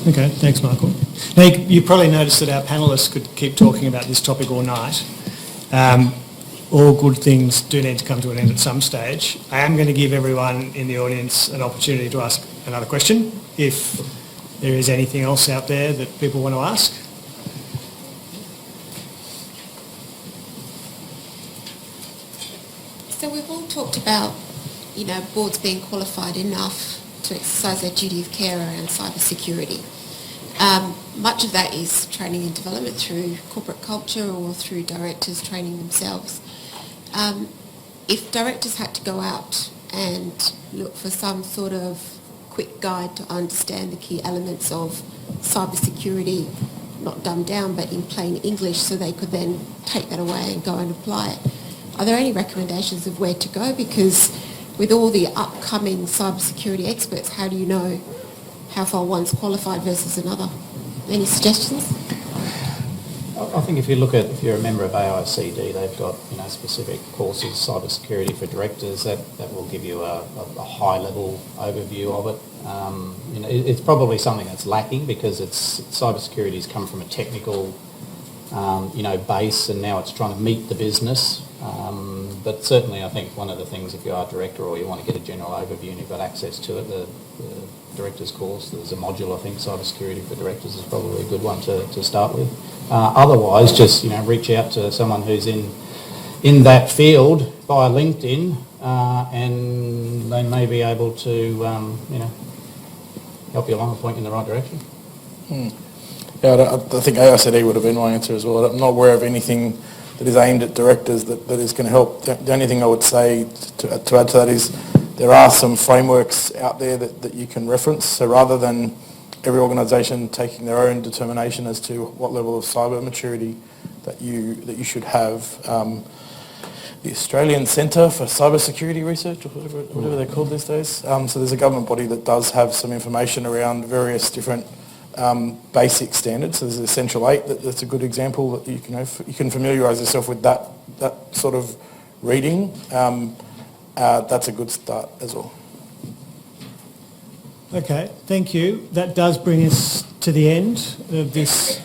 Okay, thanks, Michael. Now, you probably noticed that our panellists could keep talking about this topic all night. All good things do need to come to an end at some stage. I am going to give everyone in the audience an opportunity to ask another question, if there is anything else out there that people want to ask. So we've all talked about, boards being qualified enough to exercise their duty of care around cyber security. Much of that is training and development through corporate culture or through directors training themselves. If directors had to go out and look for some sort of quick guide to understand the key elements of cyber security, not dumbed down but in plain English, so they could then take that away and go and apply it, are there any recommendations of where to go? Because with all the upcoming cybersecurity experts, how do you know how far one's qualified versus another? Any suggestions? I think if you're a member of AICD, they've got specific courses, cybersecurity for directors, that will give you a high-level overview of it. It's probably something that's lacking because cybersecurity's come from a technical, base, and now it's trying to meet the business. But certainly I think one of the things, if you are a director or you want to get a general overview and you've got access to it, the director's course, there's a module, I think, cybersecurity for directors is probably a good one to start with. Otherwise, just reach out to someone who's in that field via LinkedIn, and they may be able to help you along and point you in the right direction. Yeah, I think AICD would have been my answer as well. I'm not aware of anything that is aimed at directors that is going to help. The only thing I would say to add to that is there are some frameworks out there that you can reference. So rather than every organisation taking their own determination as to what level of cyber maturity that you should have, the Australian Centre for Cyber Security Research, or whatever they're called these days. So there's a government body that does have some information around various different basic standards. So there's the Essential 8, that's a good example that you can familiarise yourself with that sort of reading. That's a good start as well. Okay, thank you. That does bring us to the end of this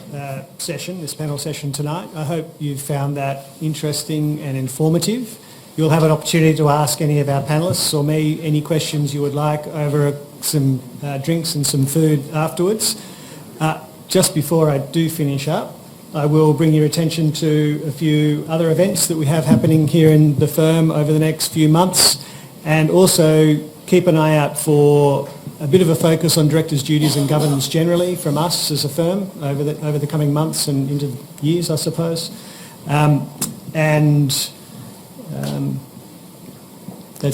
session, this panel session tonight. I hope you've found that interesting and informative. You'll have an opportunity to ask any of our panellists or me any questions you would like over some drinks and some food afterwards. Just before I do finish up, I will bring your attention to a few other events that we have happening here in the firm over the next few months, and also keep an eye out for a bit of a focus on directors' duties and governance generally from us as a firm over the coming months and into years, I suppose. That's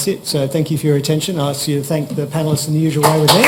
it. So thank you for your attention. I'll ask you to thank the panellists in the usual way with me.